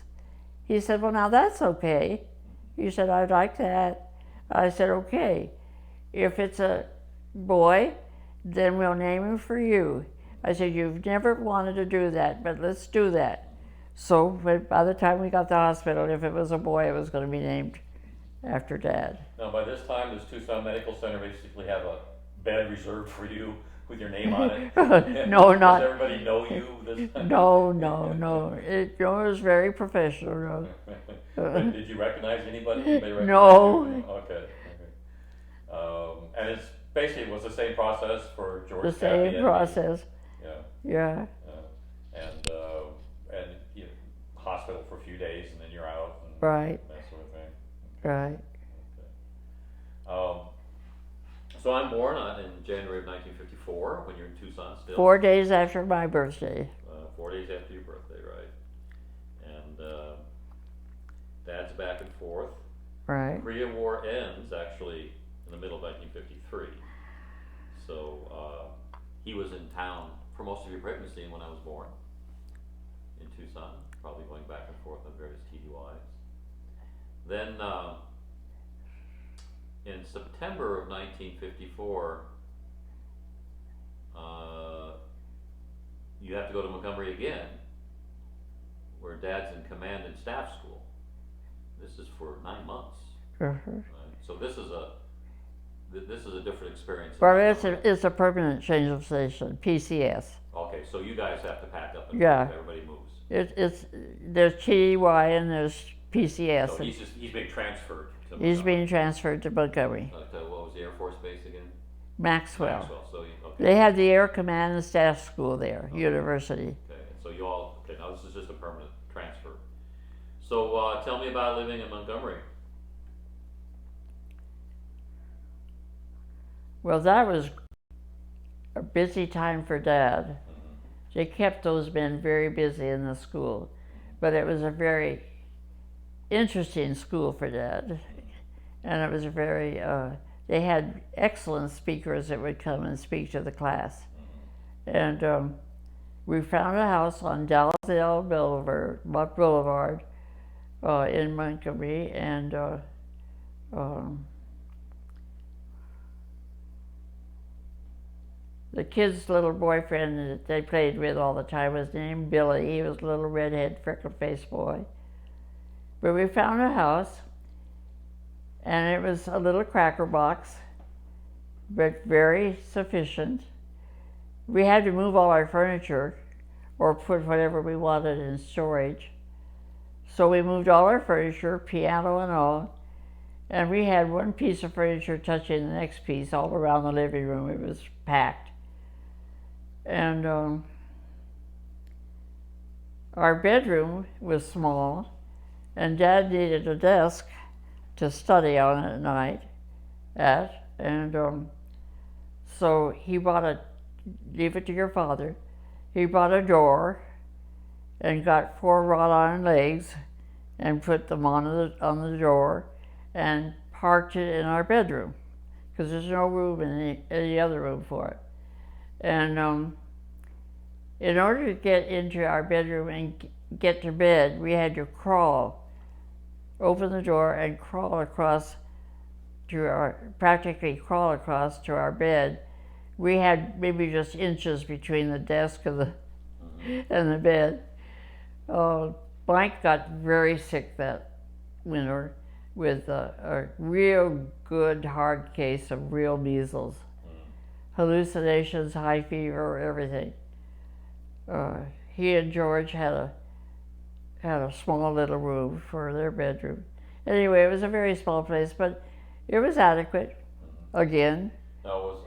He said, well, now that's okay. He said, I'd like that. I said, okay. If it's a boy, then we'll name him for you. I said, you've never wanted to do that, but let's do that. So by the time we got to the hospital, if it was a boy, it was going to be named after Dad. Now, by this time, does Tucson Medical Center basically have a bed reserved for you with your name on it? No, not. Does everybody know you? No. It was very professional. Did you recognize anybody? Recognize no. You? Okay. And it's basically it was the same process for George. The same Kathy, process. Yeah. And hospital for a few days and then you're out. And right. that sort of thing. Right. Okay. So I'm born in January of 1954, when you're in Tucson still. 4 days after my birthday. 4 days after your birthday, right? And Dad's back and forth. Right. Korea War ends actually in the middle of 1953. So he was in town for most of your pregnancy when I was born in Tucson, probably going back and forth on various TDYs. Then in September of 1954, you have to go to Montgomery again, where Dad's in command and staff school. This is for 9 months. Right? So this is a different experience. Well, it's a permanent change of station, PCS. Okay, so you guys have to pack up and yeah. move, everybody moves. There's TDY and there's PCS. So he's being transferred to Montgomery. He's being transferred to Montgomery. What was the Air Force base again? Maxwell. So okay. They had the Air Command and Staff School there, university. Okay, so now this is just a permanent transfer. So tell me about living in Montgomery. Well, that was a busy time for Dad. They kept those men very busy in the school, but it was a very interesting school for Dad, and it was very. They had excellent speakers that would come and speak to the class, and we found a house on Dallasdale Boulevard in Montgomery, and the kid's little boyfriend that they played with all the time was named Billy. He was a little redhead, freckle-faced boy. But we found a house, and it was a little cracker box, but very sufficient. We had to move all our furniture or put whatever we wanted in storage. So we moved all our furniture, piano and all, and we had one piece of furniture touching the next piece all around the living room. It was packed. And our bedroom was small, and Dad needed a desk to study on at night and so he bought leave it to your father, he bought a door and got 4 wrought iron legs and put them on the door and parked it in our bedroom, because there's no room in any other room for it. And in order to get into our bedroom and get to bed, we had to open the door and practically crawl across to our bed. We had maybe just inches between the desk and the bed. Mike got very sick that winter with a real good hard case of real measles. Hallucinations, high fever, everything. He and George had a small little room for their bedroom. Anyway, it was a very small place, but it was adequate. Again. I was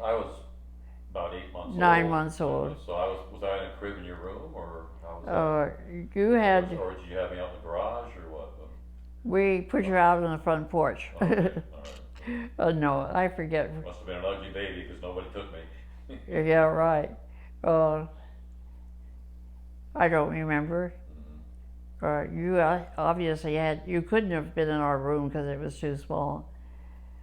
about 8 months old. 9 months old. So was I in a crib in your room, or how was that? You had. Or did you have me out in the garage, or what? We put you out on the front porch. Okay. All right. No, I forget. Must have been an ugly baby because nobody took me. Yeah, right. I don't remember. You obviously you couldn't have been in our room because it was too small.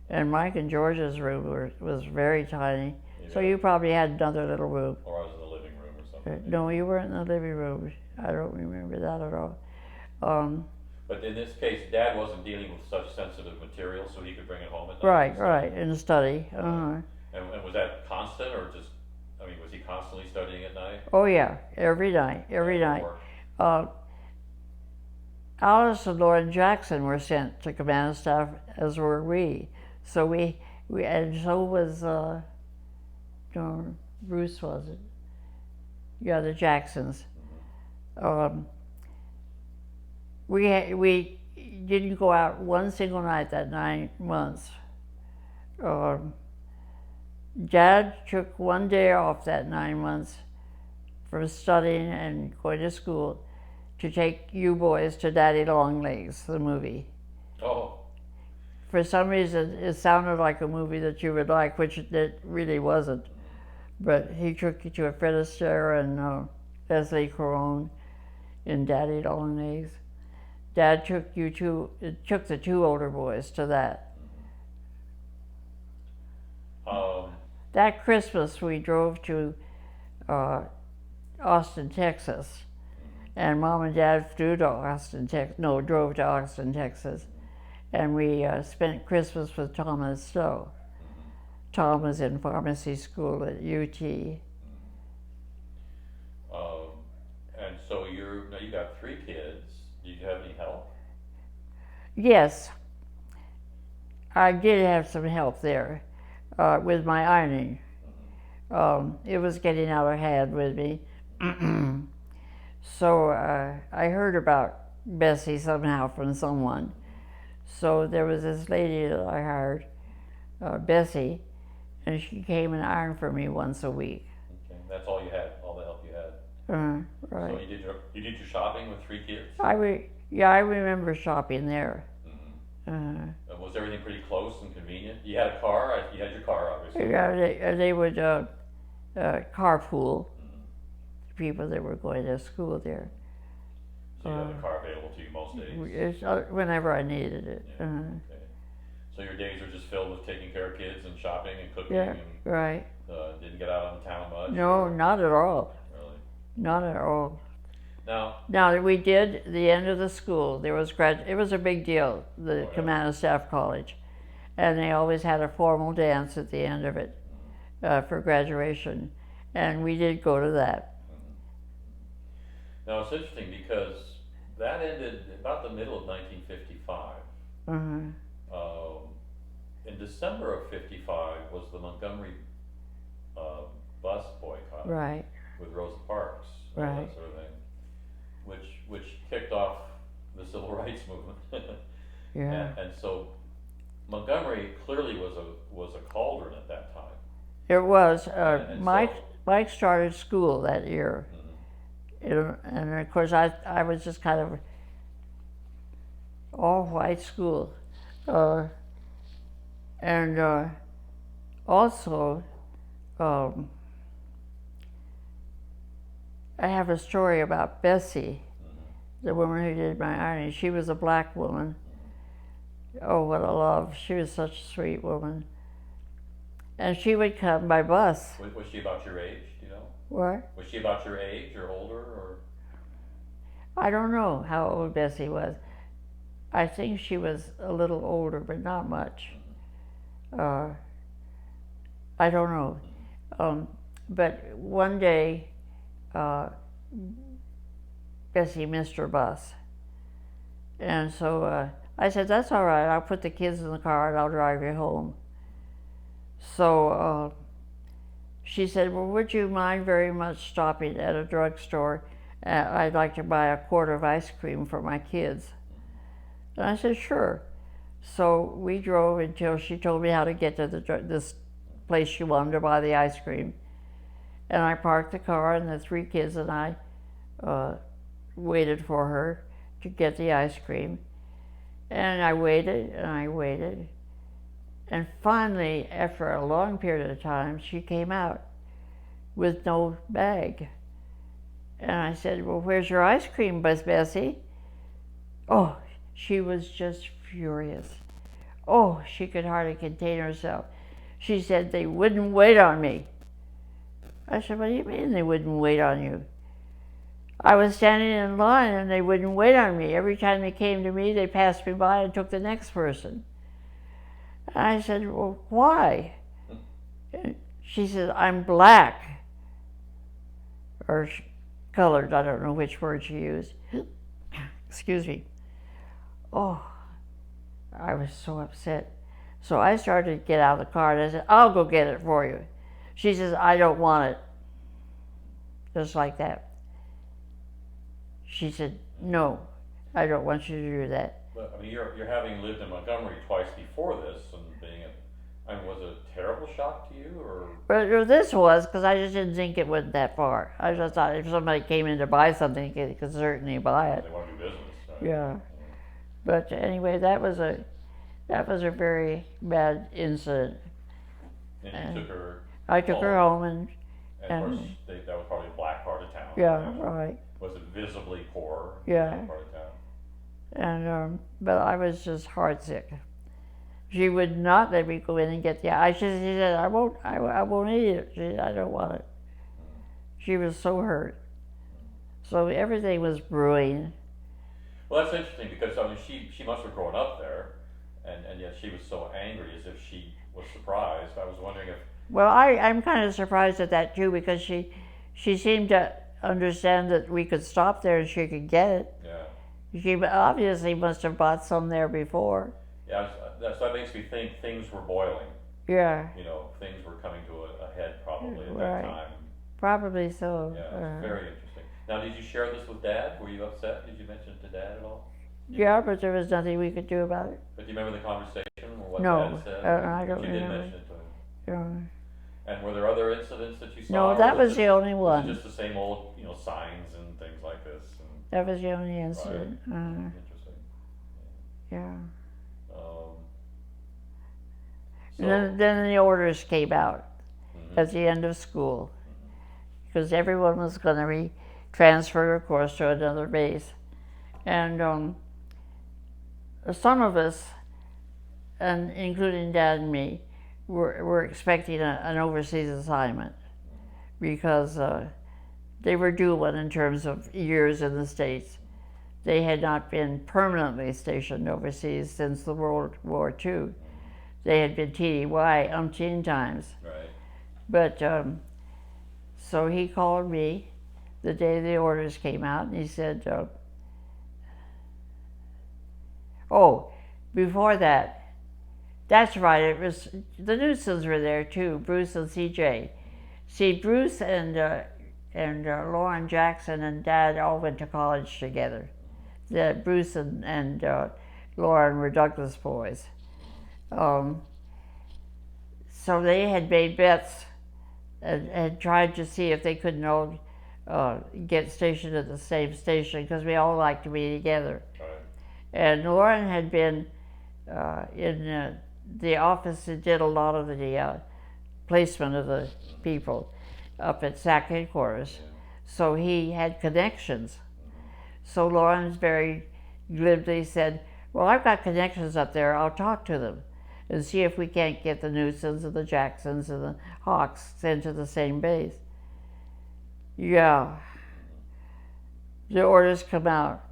And Mike and George's room was very tiny. Yeah. So you probably had another little room. Or I was in the living room or something. No, you weren't in the living room. I don't remember that at all. But in this case, Dad wasn't dealing with such sensitive material, so he could bring it home at night. Right, in the study. And was that constant, or was he constantly studying at night? Oh yeah, every night. Alice and Lauren Jackson were sent to command and staff, as were we. So we and so was Bruce, was it? Yeah, the Jacksons. We didn't go out one single night that 9 months. Dad took one day off that 9 months from studying and going to school to take you boys to Daddy Longlegs, the movie. Oh. for some reason, it sounded like a movie that you would like, which it really wasn't. But he took you to a Fred Astaire and Leslie Caron in Daddy Long Legs. Dad took the two older boys to that. That Christmas we drove to Austin, Texas, and Mom and Dad drove to Austin, Texas, and we spent Christmas with Tom and Stowe. Tom was in pharmacy school at UT. And so now you got 3 kids. Did you have any help? Yes, I did have some help there with my ironing. It was getting out of hand with me. So I heard about Bessie somehow from someone. So there was this lady that I hired, Bessie, and she came and ironed for me once a week. Okay, that's all you had, all the help you had. Right. So you did your shopping with 3 kids? I remember shopping there. Was everything pretty close and convenient? You had a car? You had your car, obviously. Yeah, they would carpool. People that were going to school there. So you had a car available to you most days? Whenever I needed it. Yeah. Okay. So your days were just filled with taking care of kids and shopping and cooking? Yeah, and, right. Didn't get out on town much? No, not at all. Really? Not at all. Now we did the end of the school. There was it was a big deal, the Command Staff College, and they always had a formal dance at the end of it for graduation, and we did go to that. Now it's interesting because that ended about the middle of 1955. In December of '55 was the Montgomery bus boycott, right, with Rosa Parks, and right, that sort of thing, which kicked off the civil rights movement. yeah. And so Montgomery clearly was a cauldron at that time. It was. And Mike started school that year. And of course I was just kind of all white school. And also I have a story about Bessie, the woman who did my ironing. She was a black woman. Oh, what a love. She was such a sweet woman. And she would come by bus. Was she about your age, do you know? What? Was she about your age or older, or? I don't know how old Bessie was. I think she was a little older, but not much. I don't know. But one day, Bessie missed her bus. And so I said, that's all right, I'll put the kids in the car and I'll drive you home. So she said, well, would you mind very much stopping at a drugstore? I'd like to buy a quart of ice cream for my kids. And I said, sure. So we drove until she told me how to get to this place she wanted to buy the ice cream. And I parked the car, and the 3 kids and I waited for her to get the ice cream. And I waited, and I waited. And finally, after a long period of time, she came out with no bag. And I said, well, where's your ice cream, Bessie? Oh, she was just furious. Oh, she could hardly contain herself. She said, they wouldn't wait on me. I said, what do you mean they wouldn't wait on you? I was standing in line and they wouldn't wait on me. Every time they came to me, they passed me by and took the next person. And I said, well, why? And she said, I'm black. Or colored, I don't know which word she used. Excuse me. Oh, I was so upset. So I started to get out of the car and I said, I'll go get it for you. She says, I don't want it. Just like that. She said, no, I don't want you to do that. But I mean, you're having lived in Montgomery twice before this, and was it a terrible shock to you, or? Well, this was, because I just didn't think it went that far. I just thought if somebody came in to buy something, they could certainly buy it. They want to do business. Right? Yeah. But anyway, that That was a very bad incident. And you took her I took her home and of course, and that was probably a black part of town. yeah, right. Was it visibly poor? Yeah. Part of town? And but I was just heartsick. She would not let me go in and get the ice. She said, I won't eat it. She said, I don't want it. She was so hurt. So everything was brewing. Well, that's interesting because I mean, she must have grown up there, and yet she was so angry as if she was surprised. I was wondering if. Well, I'm kind of surprised at that too, because she seemed to understand that we could stop there and she could get it. Yeah. She obviously must have bought some there before. Yeah, that makes me think things were boiling. Yeah. You know, things were coming to a head probably at Right. that time. Probably so. Yeah, it's very interesting. Now, did you share this with Dad? Were you upset? Did you mention it to Dad at all? Yeah, but there was nothing we could do about it. But do you remember the conversation or what No, Dad said? I don't But you remember. did mention it to him. Yeah. And were there other incidents that you saw? No, or that it was the just- only was it one. just the same old, signs and things like this? And, That was the only incident. interesting. Yeah. So, And then the orders came out mhm. at the end of school, because everyone was going to be transferred, of course, to another base. And some of us, and including Dad and me, were expecting an overseas assignment, because they were due one in terms of years in the States. They had not been permanently stationed overseas since the World War II. They had been TDY umpteen times. Right. But so he called me the day the orders came out, and he said, oh, before that, that's right, it was, the Newsons were there too, Bruce and CJ. See, Bruce and Lauren Jackson and Dad all went to college together. Bruce and Lauren were Douglas boys. So they had made bets and had tried to see if they couldn't all get stationed at the same station, because we all like to be together. Right. And Lauren had been in the office that did a lot of the placement of the people up at SAC headquarters. Yeah. So he had connections. So Lauren very glibly said, well, I've got connections up there, I'll talk to them and see if we can't get the Newsons and the Jacksons and the Hawks sent to the same base. Yeah. The orders come out.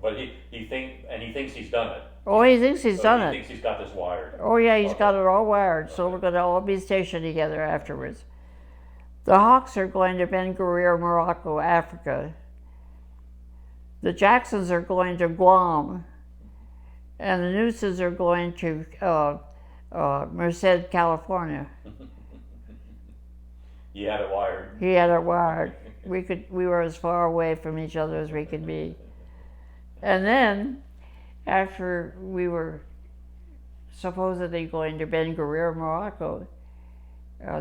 But he thinks he's done it. Oh, he thinks he's So done he it. thinks he's got this wired. Oh yeah, he's Okay. got it all wired, so Okay. we're going to all be stationed together afterwards. The Hawks are going to Ben Guerir, Morocco, Africa. The Jacksons are going to Guam, and the Newsons are going to Merced, California. He had it wired. He had it wired. We were as far away from each other as we could be. And then, after we were supposedly going to Ben Guerir, Morocco,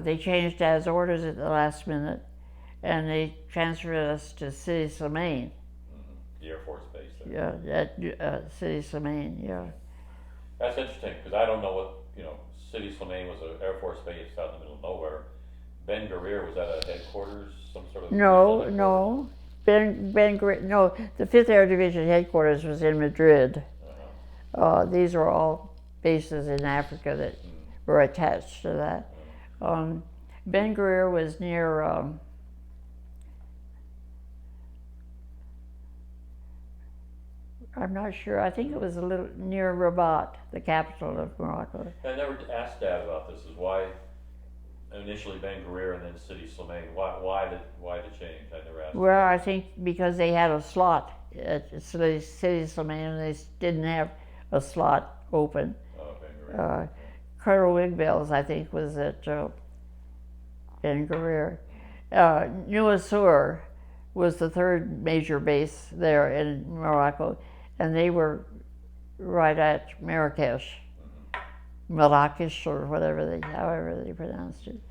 they changed Dad's orders at the last minute, and they transferred us to Sidi Slimane. The Air Force Base there. Yeah, at Sidi Slimane, yeah. That's interesting because I don't know what Sidi Slimane was an Air Force base out in the middle of nowhere. Ben Guerir, was that a headquarters, some sort of? No, headquarters? no. Ben Guerir, no, the 5th Air Division headquarters was in Madrid. These were all bases in Africa that were attached to that. Ben Guerir was near I'm not sure. I think it was a little near Rabat, the capital of Morocco. I never asked Dad about this. Is why initially Ben Guerir and then Sidi Slimane? Why the change? I never asked. Well, I think because they had a slot at Sidi Slimane, and they didn't have a slot open. Oh, Ben Guerir. Colonel Wigbells, I think, was at Ben Guerir. New Assur was the 3rd major base there in Morocco, and they were right at Marrakesh, Marrakesh, or however they pronounced it.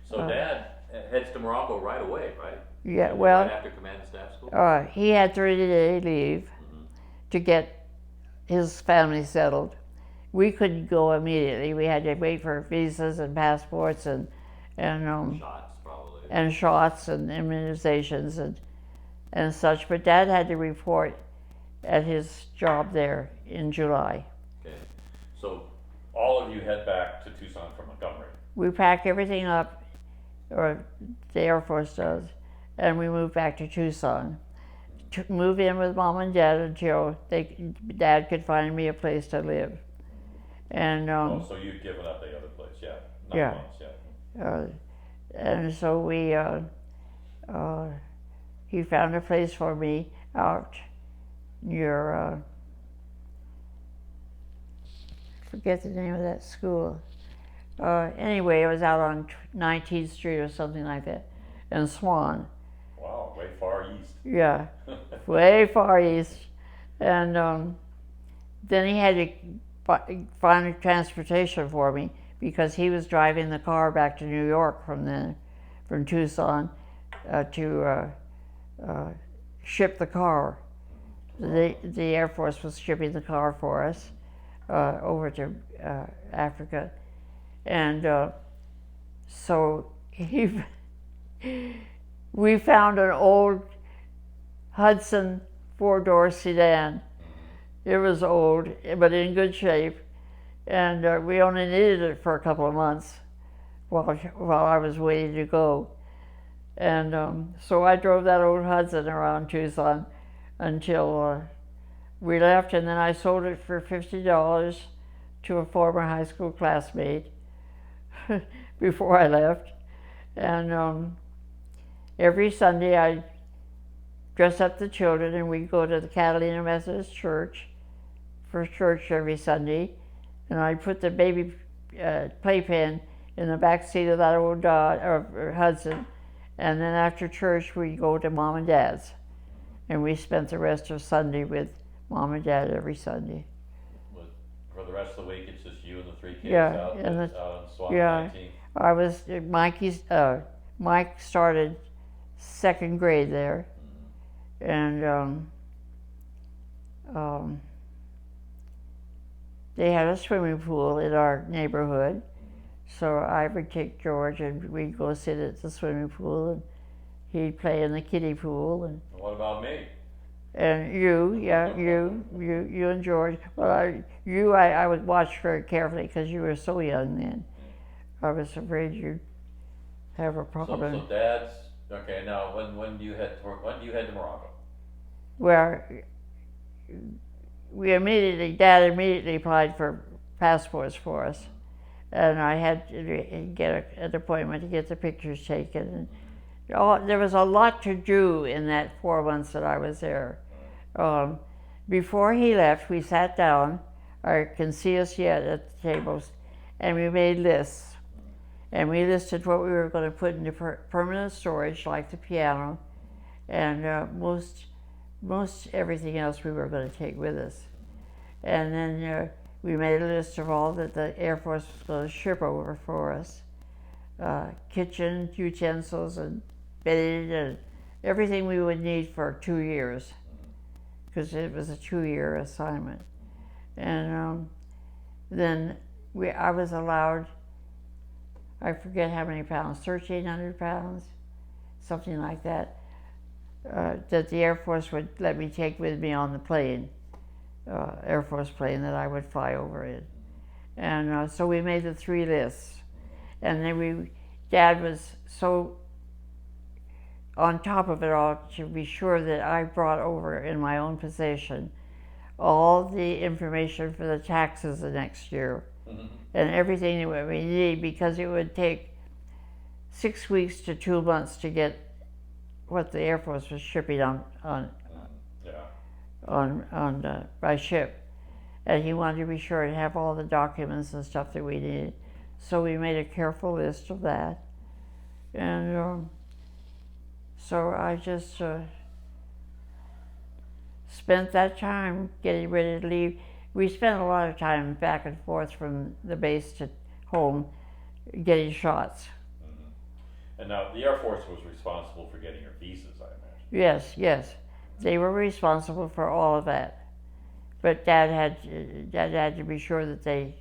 So Dad heads to Morocco right away, right? Yeah, Right well, after command and staff school? he had 30-day leave to get his family settled. we couldn't go immediately. We had to wait for visas and passports and Shots, probably. and shots and immunizations and such. But Dad had to report at his job there in July. Okay, so all of you head back to Tucson from Montgomery. We pack everything up, or the Air Force does, and we move back to Tucson. Move in with Mom and Dad until Dad could find me a place to live. And So you'd given up the other place, yeah? 9 Yeah. months, yeah. and so he found a place for me out near, forget the name of that school. Anyway, it was out on 19th Street or something like that, in Swan. Wow, way far east. Yeah, way far east. And then he had to find transportation for me because he was driving the car back to New York from Tucson to ship the car. The Air Force was shipping the car for us over to Africa. And so we found an old Hudson 4-door sedan. It was old, but in good shape. And we only needed it for a couple of months while I was waiting to go. And so I drove that old Hudson around Tucson until we left, and then I sold it for $50 to a former high school classmate before I left. And every Sunday I dress up the children and we go to the Catalina Methodist Church for church every Sunday. And I put the baby playpen in the back seat of that old Hudson. And then after church we go to Mom and Dad's. And we spent the rest of Sunday with Mom and Dad every Sunday. For the rest of the week, it's just you and the 3 kids Yeah, out and in Swan yeah. 19. Mike started 2nd grade there. And they had a swimming pool in our neighborhood. So I would take George and we'd go sit at the swimming pool and he'd play in the kiddie pool. And What about me? And you and George. Well, I would watch very carefully because you were so young then. I was afraid you'd have a problem. So Dad's okay. Now, when do you head to Morocco? Well, Dad immediately applied for passports for us, and I had to get an appointment to get the pictures taken. And there was a lot to do in that 4 months that I was there. Before he left, we sat down, I can see us yet at the tables, and we made lists. And we listed what we were going to put into permanent storage, like the piano, and most everything else we were going to take with us. And then we made a list of all that the Air Force was going to ship over for us. Kitchen utensils and bedding and everything we would need for 2 years, because it was a 2-year assignment. And then I was allowed, I forget how many pounds, 1,300 pounds, something like that, that the Air Force would let me take with me on the plane, Air Force plane that I would fly over in. And so we made the 3 lists. And then Dad was so on top of it all to be sure that I brought over in my own possession all the information for the taxes the next year. And everything that we need, because it would take 6 weeks to 2 months to get what the Air Force was shipping by ship. And he wanted to be sure to have all the documents and stuff that we needed. So we made a careful list of that. And so I just spent that time getting ready to leave. We spent a lot of time back and forth from the base to home getting shots. And now the Air Force was responsible for getting your visas, I imagine. Yes. They were responsible for all of that. but Dad had to be sure that they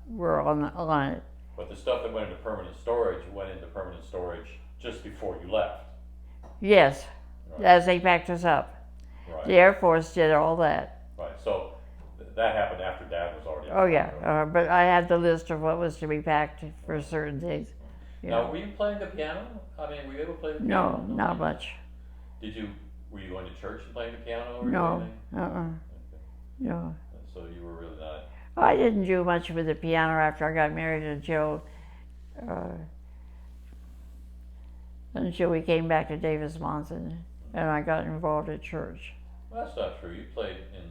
were on it. But the stuff that went into permanent storage just before you left. Yes, Right. as they packed us up. Right. The Air Force did all that. Right. So that happened after Dad was already. Oh yeah, but I had the list of what was to be packed for certain days. Now, were you playing the piano? I mean, were you able to play the No, piano? not much. Were you going to church and playing the piano or No, anything? okay. No. So you were really not. I didn't do much with the piano after I got married until we came back to Davis Monson, and I got involved at church. Well, that's not true. You played in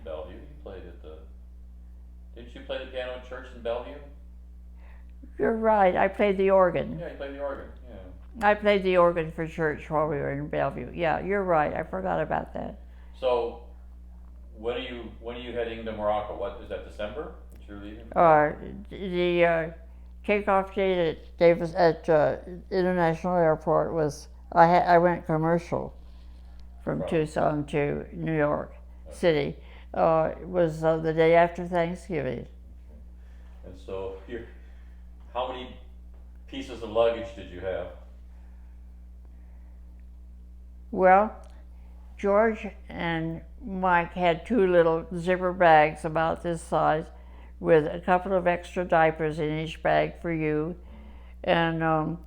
Bellevue. You played at the. Didn't you play the piano at church in Bellevue? You're right. I played the organ. Yeah, you played the organ. Yeah. I played the organ for church while we were in Bellevue. Yeah, you're right. I forgot about that. So, when are you heading to Morocco? What is that? December that you're leaving? The takeoff date at International Airport was I went commercial from Tucson to New York City. It was the day after Thanksgiving. And so, how many pieces of luggage did you have? Well, George and Mike had two little zipper bags about this size with a couple of extra diapers in each bag for you, and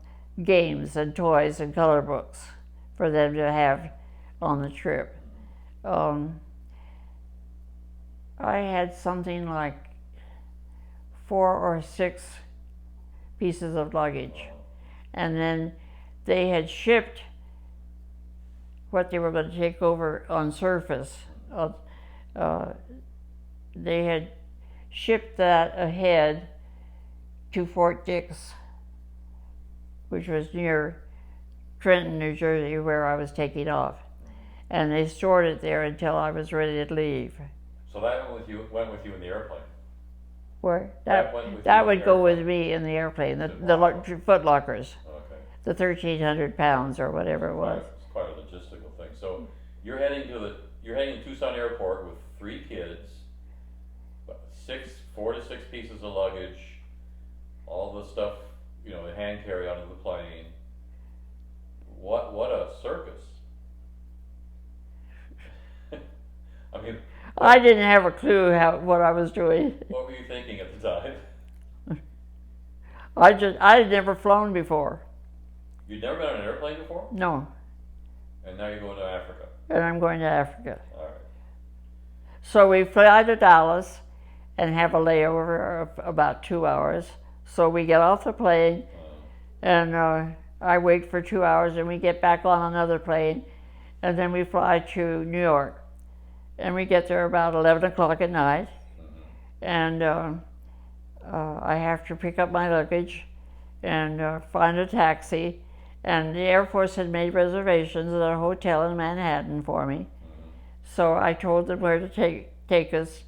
games and toys and color books for them to have on the trip. I had something like 4 or 6 pieces of luggage, and then they had shipped what they were going to take over on surface. They had shipped that ahead to Fort Dix, which was near Trenton, New Jersey, where I was taking off, and they stored it there until I was ready to leave. So that went with you in the airplane. Where That went with you that in would the go with airplane? me in the airplane, the Wow. foot lockers, Okay. the 1,300 pounds or whatever it was. It's quite a logistical thing. So you're heading to Tucson Airport with 3 kids, 4 to 6 pieces of luggage, all the stuff, the hand carry onto the plane. What a circus! I mean, I didn't have a clue what I was doing. what were you thinking at the time? I had never flown before. You'd never been on an airplane before, No, and now you're going to Africa. and I'm going to Africa. All right. So we fly to Dallas and have a layover of about 2 hours. So we get off the plane, and I wait for 2 hours, and we get back on another plane, and then we fly to New York. And we get there about 11 o'clock at night, and I have to pick up my luggage and find a taxi. And the Air Force had made reservations at a hotel in Manhattan for me. So I told them where to take us,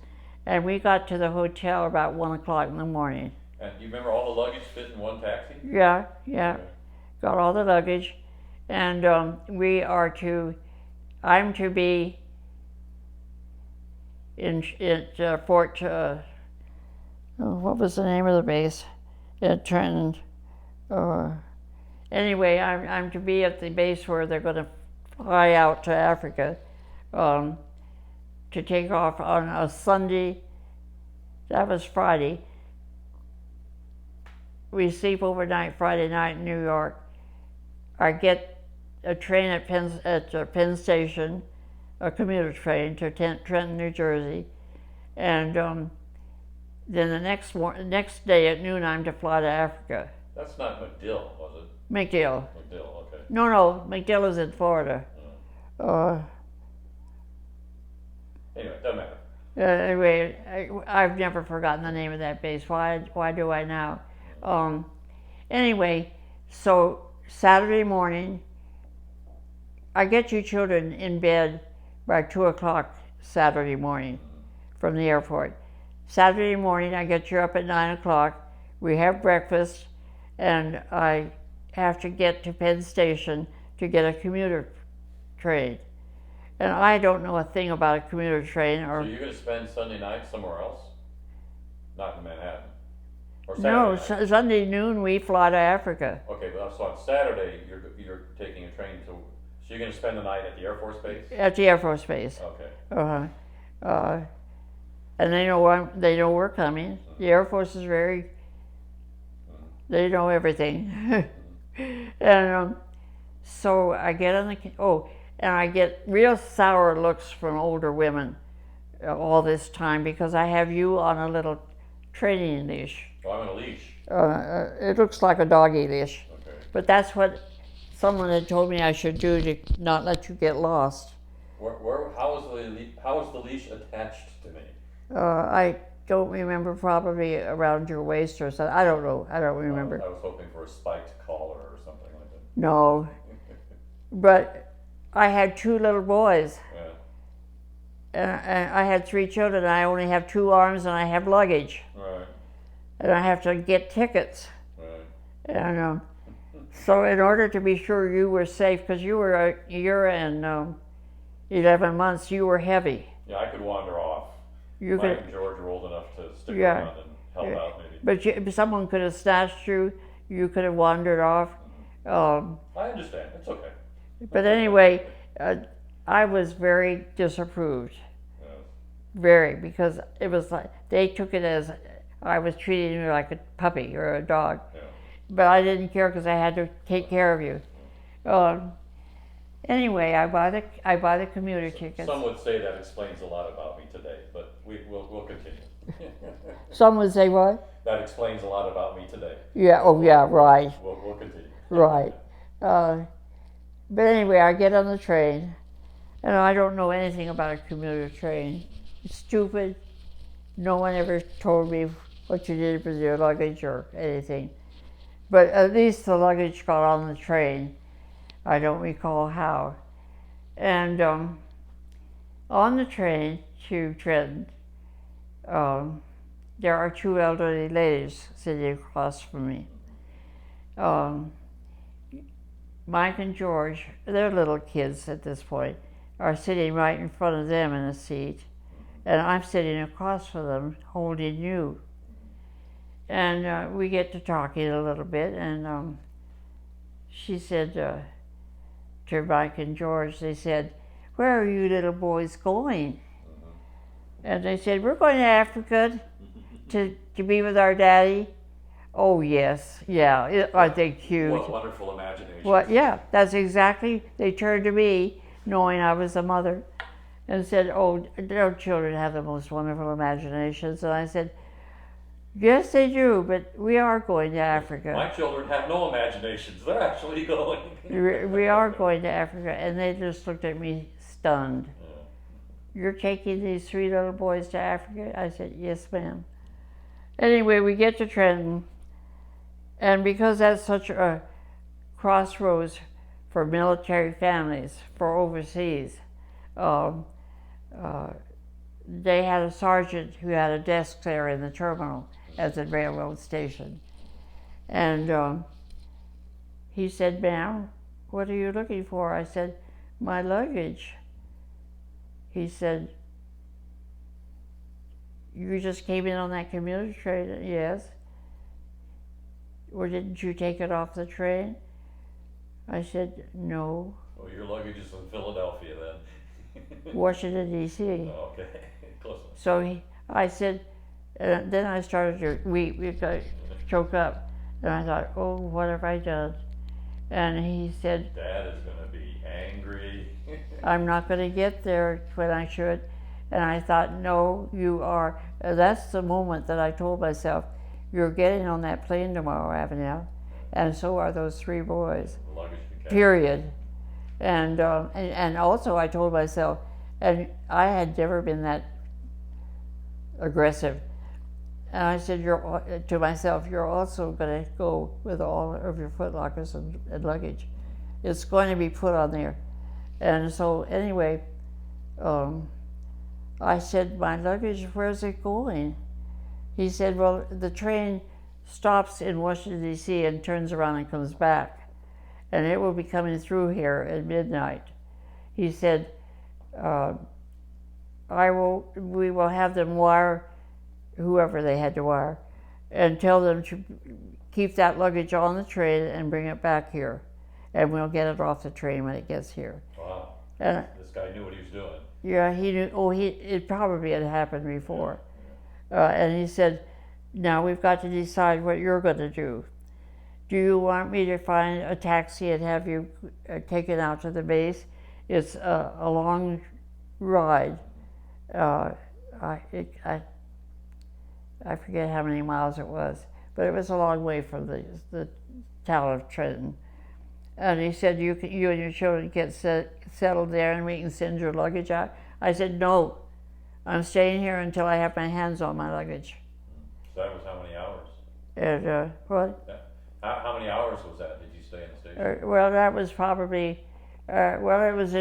and we got to the hotel about 1 o'clock in the morning. And do you remember all the luggage fit in one taxi? Yeah, Okay. got all the luggage, and I'm to be in Fort, what was the name of the base? At Trenton. Anyway, I'm to be at the base where they're going to fly out to Africa to take off on a Sunday. That was Friday. We sleep overnight Friday night in New York. I get a train at Penn Station, a commuter train to Trenton, New Jersey, and then the next day at noon I'm to fly to Africa. That's not MacDill, was it? MacDill. MacDill, okay. No, MacDill is in Florida. Anyway, doesn't matter. Anyway, I've never forgotten the name of that base. Why do I now? Anyway, so Saturday morning, I get you children in bed by 2 o'clock Saturday morning from the airport. Saturday morning, I get you up at 9 o'clock. We have breakfast, and I have to get to Penn Station to get a commuter train. And I don't know a thing about a commuter train So or. you're gonna spend Sunday night somewhere else? Not in Manhattan? Or No, Saturday night? Sunday noon we fly to Africa. Okay, but so on Saturday, you're taking a train to, so you're gonna spend the night at the Air Force Base? At the Air Force Base. Okay. And they know we're coming. The Air Force is very. They know everything. And so I get on and I get real sour looks from older women all this time because I have you on a little training leash. Oh, I'm on a leash. It looks like a doggy leash, Okay. but that's what someone had told me I should do to not let you get lost. How is the leash attached to me? I don't remember, probably around your waist or something. I don't know. I don't remember. I was hoping for a spiked collar or something like that. No, but I had 2 little boys. Yeah. And I had 3 children. I only have 2 arms and I have luggage. Right. And I have to get tickets. Right. And so in order to be sure you were safe, because you were a year and 11 months, you were heavy. Yeah, I could wander off. You Mike could, and George are old enough to stick Yeah. around and help Yeah. out maybe. but someone could have snatched you. You could have wandered off. I understand. It's okay. But anyway, I was very disapproved. Yeah. Very, because it was like they took it as I was treating you like a puppy or a dog. Yeah. But I didn't care because I had to take care of you. Anyway, I buy the commuter tickets. Some would say that explains a lot about me today, but we'll continue. Some would say what? That explains a lot about me today. Yeah. Oh, yeah. Right. We'll continue. Right. But anyway, I get on the train, and I don't know anything about a commuter train. It's stupid. No one ever told me what you did with your luggage or anything. But at least the luggage got on the train. I don't recall how. And on the train to Trenton, there are 2 elderly ladies sitting across from me. Mike and George, they're little kids at this point, are sitting right in front of them in a seat, and I'm sitting across from them holding you. And we get to talking a little bit, and she said to Mike and George, they said, "Where are you little boys going?" And they said, "We're going to Africa to be with our daddy." Oh yes, yeah, I think huge. What wonderful imagination. Well, yeah, that's exactly. They turned to me, knowing I was a mother, and said, "Oh, their children have the most wonderful imaginations." And I said, "Yes, they do, but we are going to Africa. My children have no imaginations. They're actually going. We are going to Africa." And they just looked at me stunned. Yeah. "You're taking these 3 little boys to Africa?" I said, "Yes, ma'am." Anyway, we get to Trenton, and because that's such a crossroads for military families, for overseas, they had a sergeant who had a desk there in the terminal at the railroad station. And he said, "Ma'am, what are you looking for?" I said, "My luggage." He said, "You just came in on that commuter train?" "Yes." "Well, didn't you take it off the train?" I said, "No." Well, your luggage is in Philadelphia then. Washington, D.C. Oh, okay, close enough. So I said, then I started to, we got choked up. And I thought, oh, what have I done? And he said, Dad is going to be angry. "I'm not going to get there when I should." And I thought, no, you are. That's the moment that I told myself, you're getting on that plane tomorrow, Avonelle. And so are those 3 boys. Luggage can catch. Period. And also I told myself, and I had never been that aggressive, and I said to myself, "You're also going to go with all of your footlockers and luggage. It's going to be put on there." And so anyway, I said, "My luggage, where's it going?" He said, "Well, the train stops in Washington, D.C. and turns around and comes back. And it will be coming through here at midnight." He said, we will have them wire whoever they had to wire, and tell them to keep that luggage on the train and bring it back here, and we'll get it off the train when it gets here. Wow. And This guy knew what he was doing. yeah, he knew. Oh, it probably had happened before. And he said, "Now we've got to decide what you're going to do. Do you want me to find a taxi and have you taken out to the base? It's a long ride. I forget how many miles it was, but it was a long way from the town of Trenton." And he said, you and your children get settled there and we can send your luggage out. I said, no, I'm staying here until I have my hands on my luggage. So that was how many hours? And what? Yeah. How many hours was that? Did you stay in the station? Well, that was probably, it was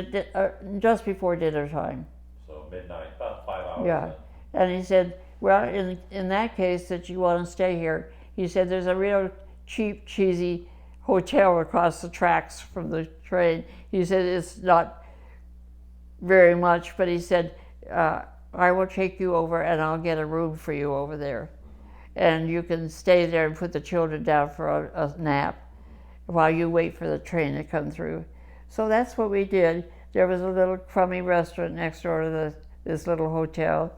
just before dinner time. So midnight, about 5 hours. Yeah. Then. And he said, well, in that case that you want to stay here, he said, there's a real cheap, cheesy hotel across the tracks from the train. He said, it's not very much, but he said, I will take you over and I'll get a room for you over there. And you can stay there and put the children down for a nap while you wait for the train to come through. So that's what we did. There was a little crummy restaurant next door to this little hotel.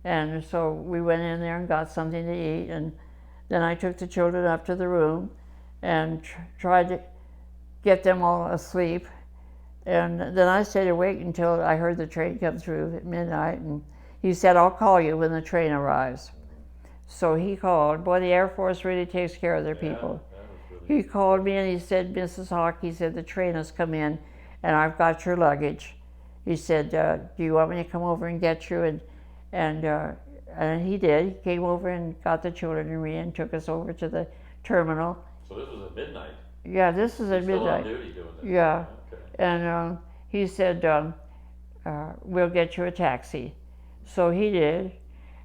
And so we went in there and got something to eat. And then I took the children up to the room and tried to get them all asleep. And then I stayed awake until I heard the train come through at midnight. And he said, I'll call you when the train arrives. So he called. Boy, the Air Force really takes care of their people. He called me and he said, Mrs. Hawke, he said, the train has come in and I've got your luggage. He said, do you want me to come over and get you? And he did. He came over and got the children and me and took us over to the terminal. So this was at midnight? Yeah, this was at midnight. Still on duty doing this? Yeah. Okay. And he said, we'll get you a taxi. So he did.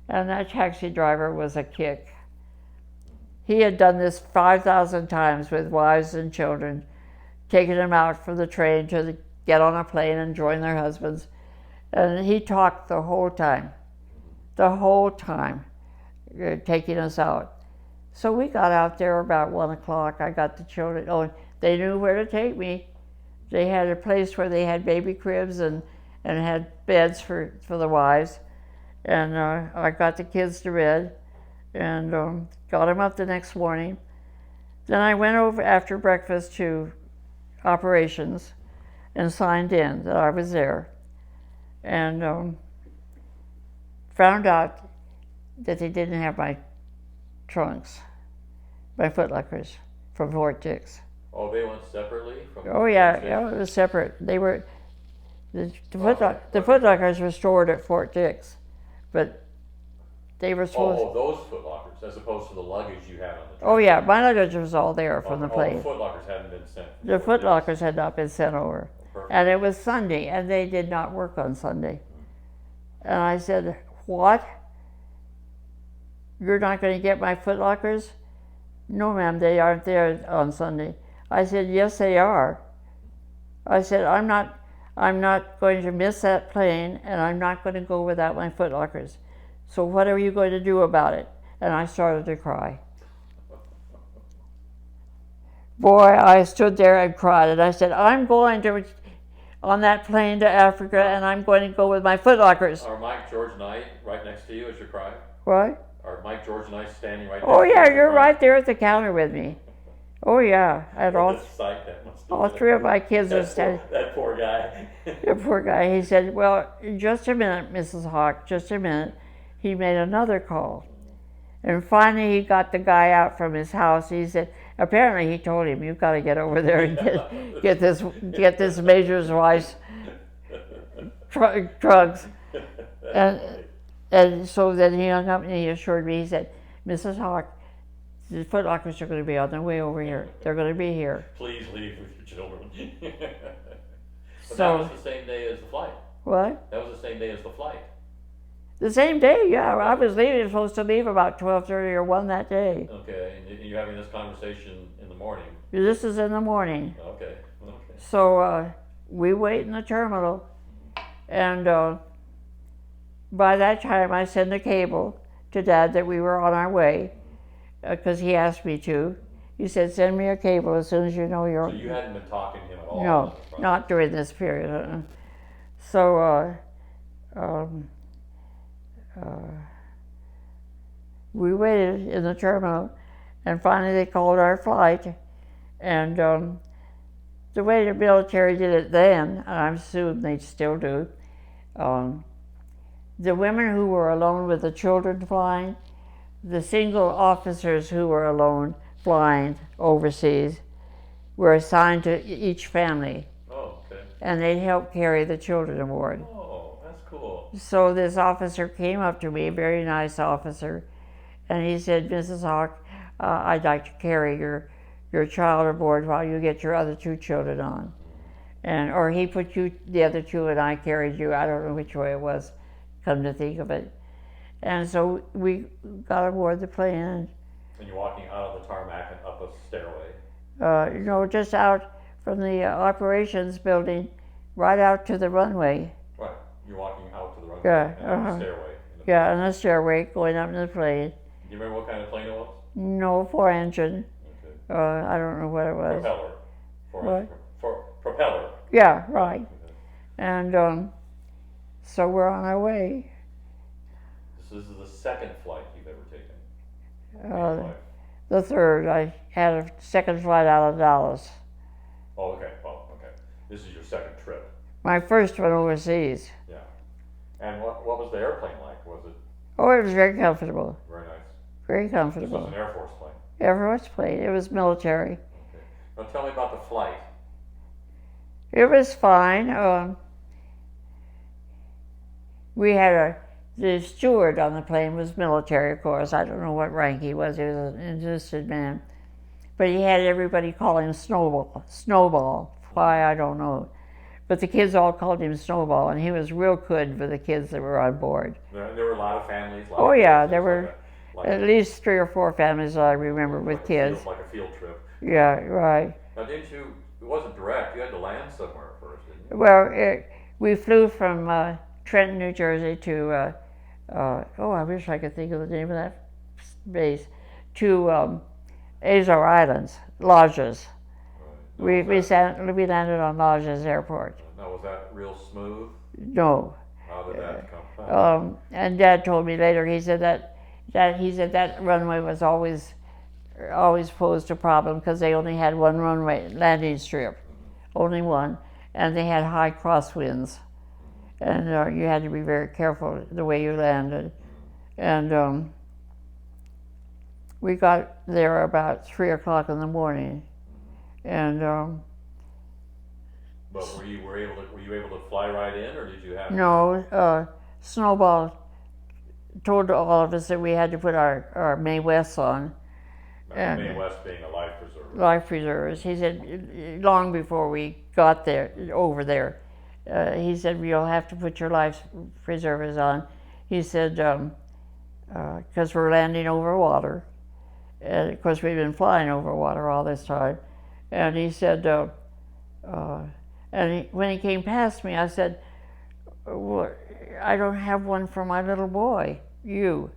And that taxi driver was a kick. He had done this 5,000 times with wives and children, taking them out for the train to get on a plane and join their husbands. And he talked the whole time, taking us out. So we got out there about 1 o'clock. I got the children. Oh, they knew where to take me. They had a place where they had baby cribs and had beds for the wives. And I got the kids to bed and got them up the next morning. Then I went over after breakfast to operations and signed in that I was there. And found out that they didn't have my trunks, my footlockers from Fort Dix. Oh, they went separately from? Oh yeah, it was separate. They were the footlockers were stored at Fort Dix, but they were supposed. Oh, those footlockers, as opposed to the luggage you had on the train. Oh yeah, my luggage was all there from the plane. The footlockers hadn't been sent. The footlockers had not been sent over. Perfect. And it was Sunday, and they did not work on Sunday. And I said, what? You're not going to get my footlockers? No, ma'am, they aren't there on Sunday. I said, yes, they are. I said, I'm not going to miss that plane, and I'm not going to go without my footlockers. So what are you going to do about it? And I started to cry. Boy, I stood there and cried, and I said, I'm going on that plane to Africa, and I'm going to go with my footlockers. Are Mike, George, and I right next to you as you cry? What? Are Mike, George, and I standing right next Oh to you? yeah, you're right there at the counter with me. Oh yeah, and What a sight that must have all been. three of my kids are That standing. That poor guy. The poor guy, he said, well, just a minute, Mrs. Hawke, just a minute. He made another call. And finally he got the guy out from his house. He said, apparently he told him, you've got to get over there and get this major's wife's drugs. And so then he hung up and he assured me, he said, Mrs. Hawke, the footlockers are going to be on their way over here. They're going to be here. Please leave with your children. But So, that was the same day as the flight. what? That was the same day as the flight. The same day, yeah. I was supposed to leave about 12:30 or 1 that day. Okay, and you're having this conversation in the morning. This is in the morning. Okay. So we wait in the terminal, And by that time, I sent a cable to Dad that we were on our way, because he asked me to. He said, send me a cable as soon as you know you're... So you hadn't been talking to him at all? No, not during this period. So we waited in the terminal, and finally they called our flight. And the way the military did it then, and I assume they still do, the women who were alone with the children flying, the single officers who were alone flying overseas were assigned to each family. Oh, okay. And they'd help carry the children aboard. Oh, that's cool. So this officer came up to me, a very nice officer, and he said, Mrs. Hawke, I'd like to carry your child aboard while you get your other 2 children on. Or he put you, the other 2, and I carried you. I don't know which way it was, come to think of it. And so we got aboard the plane. And you're walking out of the tarmac and up a stairway? Just out from the operations building, right out to the runway. Right, you're walking out to the runway Yeah, and up the stairway. Yeah, on the stairway, going up in the plane. Do you remember what kind of plane it was? No, 4-engine. Okay. I don't know what it was. Propeller. Propeller. Yeah, right. Okay. And so we're on our way. This is the second flight you've ever taken? The third. I had a second flight out of Dallas. Oh, okay. Well, okay. This is your second trip. My first one overseas. Yeah. And what was the airplane like? Was it Oh, it was very comfortable. very nice? Very This was comfortable. an Air Force plane. Air Force plane. It was military. Okay. Now tell me about the flight. It was fine. We had the steward on the plane was military, of course. I don't know what rank he was. He was an enlisted man. But he had everybody call him Snowball. Snowball. Why, I don't know. But the kids all called him Snowball, and he was real good for the kids that were on board. There were a lot of families. Oh, yeah, there like were at least 3 or 4 families that I remember with kids. Like a field trip. Yeah, right. Now, didn't you? It wasn't direct. You had to land somewhere first, didn't you? Well, we flew from Trenton, New Jersey to, I wish I could think of the name of that base, to Azore Islands, Lodges. Right. We landed on Lodges Airport. Now, was that real smooth? No. How did that come? And Dad told me later, he said that runway was always posed a problem because they only had one runway landing strip, only one, and they had high crosswinds, and you had to be very careful the way you landed. And we got there about 3 o'clock in the morning, and But were you able to fly right in, or did you have? no, Snowball told all of us that we had to put our Mae Wests on. Mae West being a life preserver. Life preservers. He said, long before we got over there, he said, you'll have to put your life preservers on. He said, because we're landing over water. And of course, we've been flying over water all this time. And he said, when he came past me, I said, well, I don't have one for my little boy, you.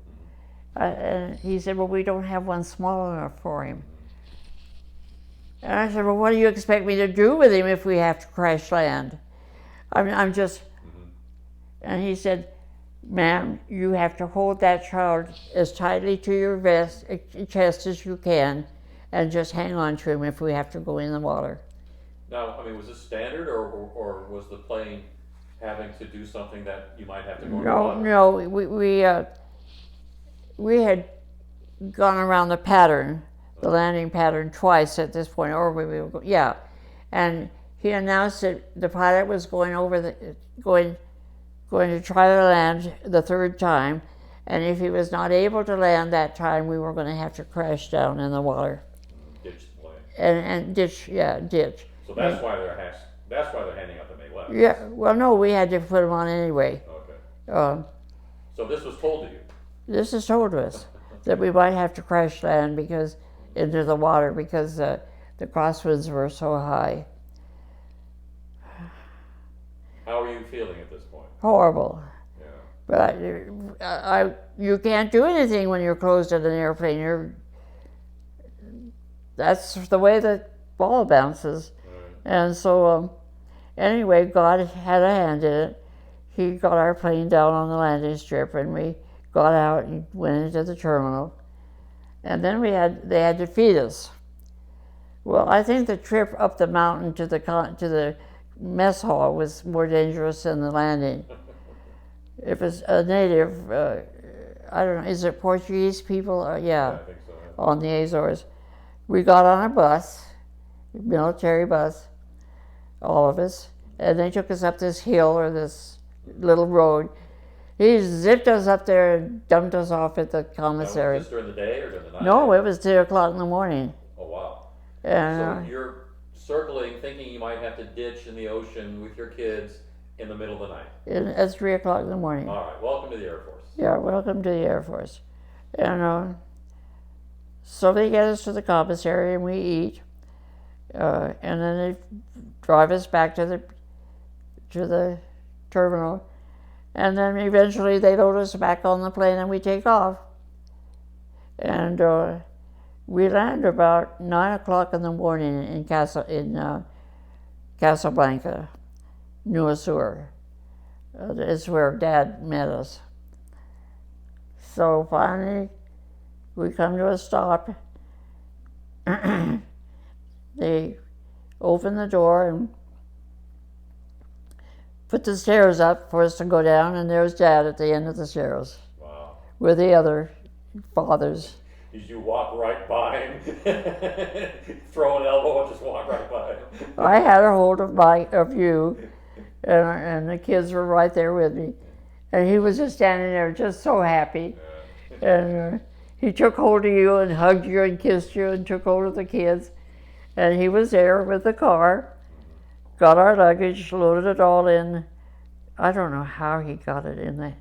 And he said, well, we don't have one small enough for him. And I said, well, what do you expect me to do with him if we have to crash land? I'm just... And he said, ma'am, you have to hold that child as tightly to your chest as you can and just hang on to him if we have to go in the water. Now, I mean, was this standard, or was the plane having to do something that you might have to go in the water? No, we had gone around the pattern, the landing pattern, twice at this point, or we were, yeah. And he announced that the pilot was going to try to land the 3rd time, and if he was not able to land that time, we were going to have to crash down in the water. Ditch the plane. And ditch. So that's why they're handing out the Mae West. Yeah. Well, no, we had to put them on anyway. Okay. So this was told to you. This is told to us that we might have to crash land into the water because the crosswinds were so high. How are you feeling at this point? horrible. Yeah. But you can't do anything when you're closed in an airplane. That's the way the ball bounces. Right. And so, anyway, God had a hand in it. He got our plane down on the landing strip, and we got out and went into the terminal. And then they had to feed us. Well, I think the trip up the mountain to the mess hall was more dangerous than the landing. If it's a native, I don't know, is it Portuguese people? Yeah, I think so. Yeah. On the Azores. We got on a bus, military bus, all of us, and they took us up this hill or this little road. He zipped us up there and dumped us off at the commissary. Was this during the day or during the night? No, it was 2 o'clock in the morning. Oh, wow. And, So you're circling, thinking you might have to ditch in the ocean with your kids in the middle of the night. At 3 o'clock in the morning. All right, welcome to the Air Force. Yeah, welcome to the Air Force. And so they get us to the commissary and we eat. And then they drive us back to the terminal. And then eventually they load us back on the plane and we take off. And we land about 9 o'clock in the morning in Casablanca, New Azur. It's where Dad met us. So finally, we come to a stop. They open the door and put the stairs up for us to go down, and there's Dad at the end of the stairs. Wow. With the other fathers. Did you walk right by him? Throw an elbow and just walk right by him? I had a hold of you, and the kids were right there with me. And he was just standing there just so happy. Yeah. And he took hold of you and hugged you and kissed you and took hold of the kids. And he was there with the car, got our luggage, loaded it all in. I don't know how he got it in there.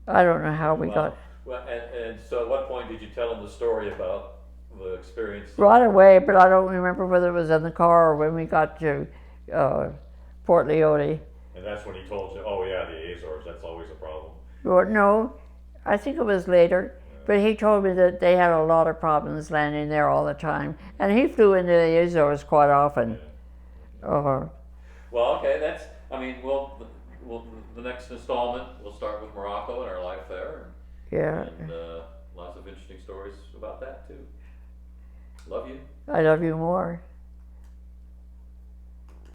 I don't know how we got it. Well, and so at what point did you tell him the story about the experience? Right away, but I don't remember whether it was in the car or when we got to Port Leone. And that's when he told you, oh yeah, the Azores, that's always a problem. Well, no, I think it was later. But he told me that they had a lot of problems landing there all the time. And he flew into the Azores quite often. Well, okay, the next installment, we'll start with Morocco and our life there. Yeah. And lots of interesting stories about that too. Love you. I love you more.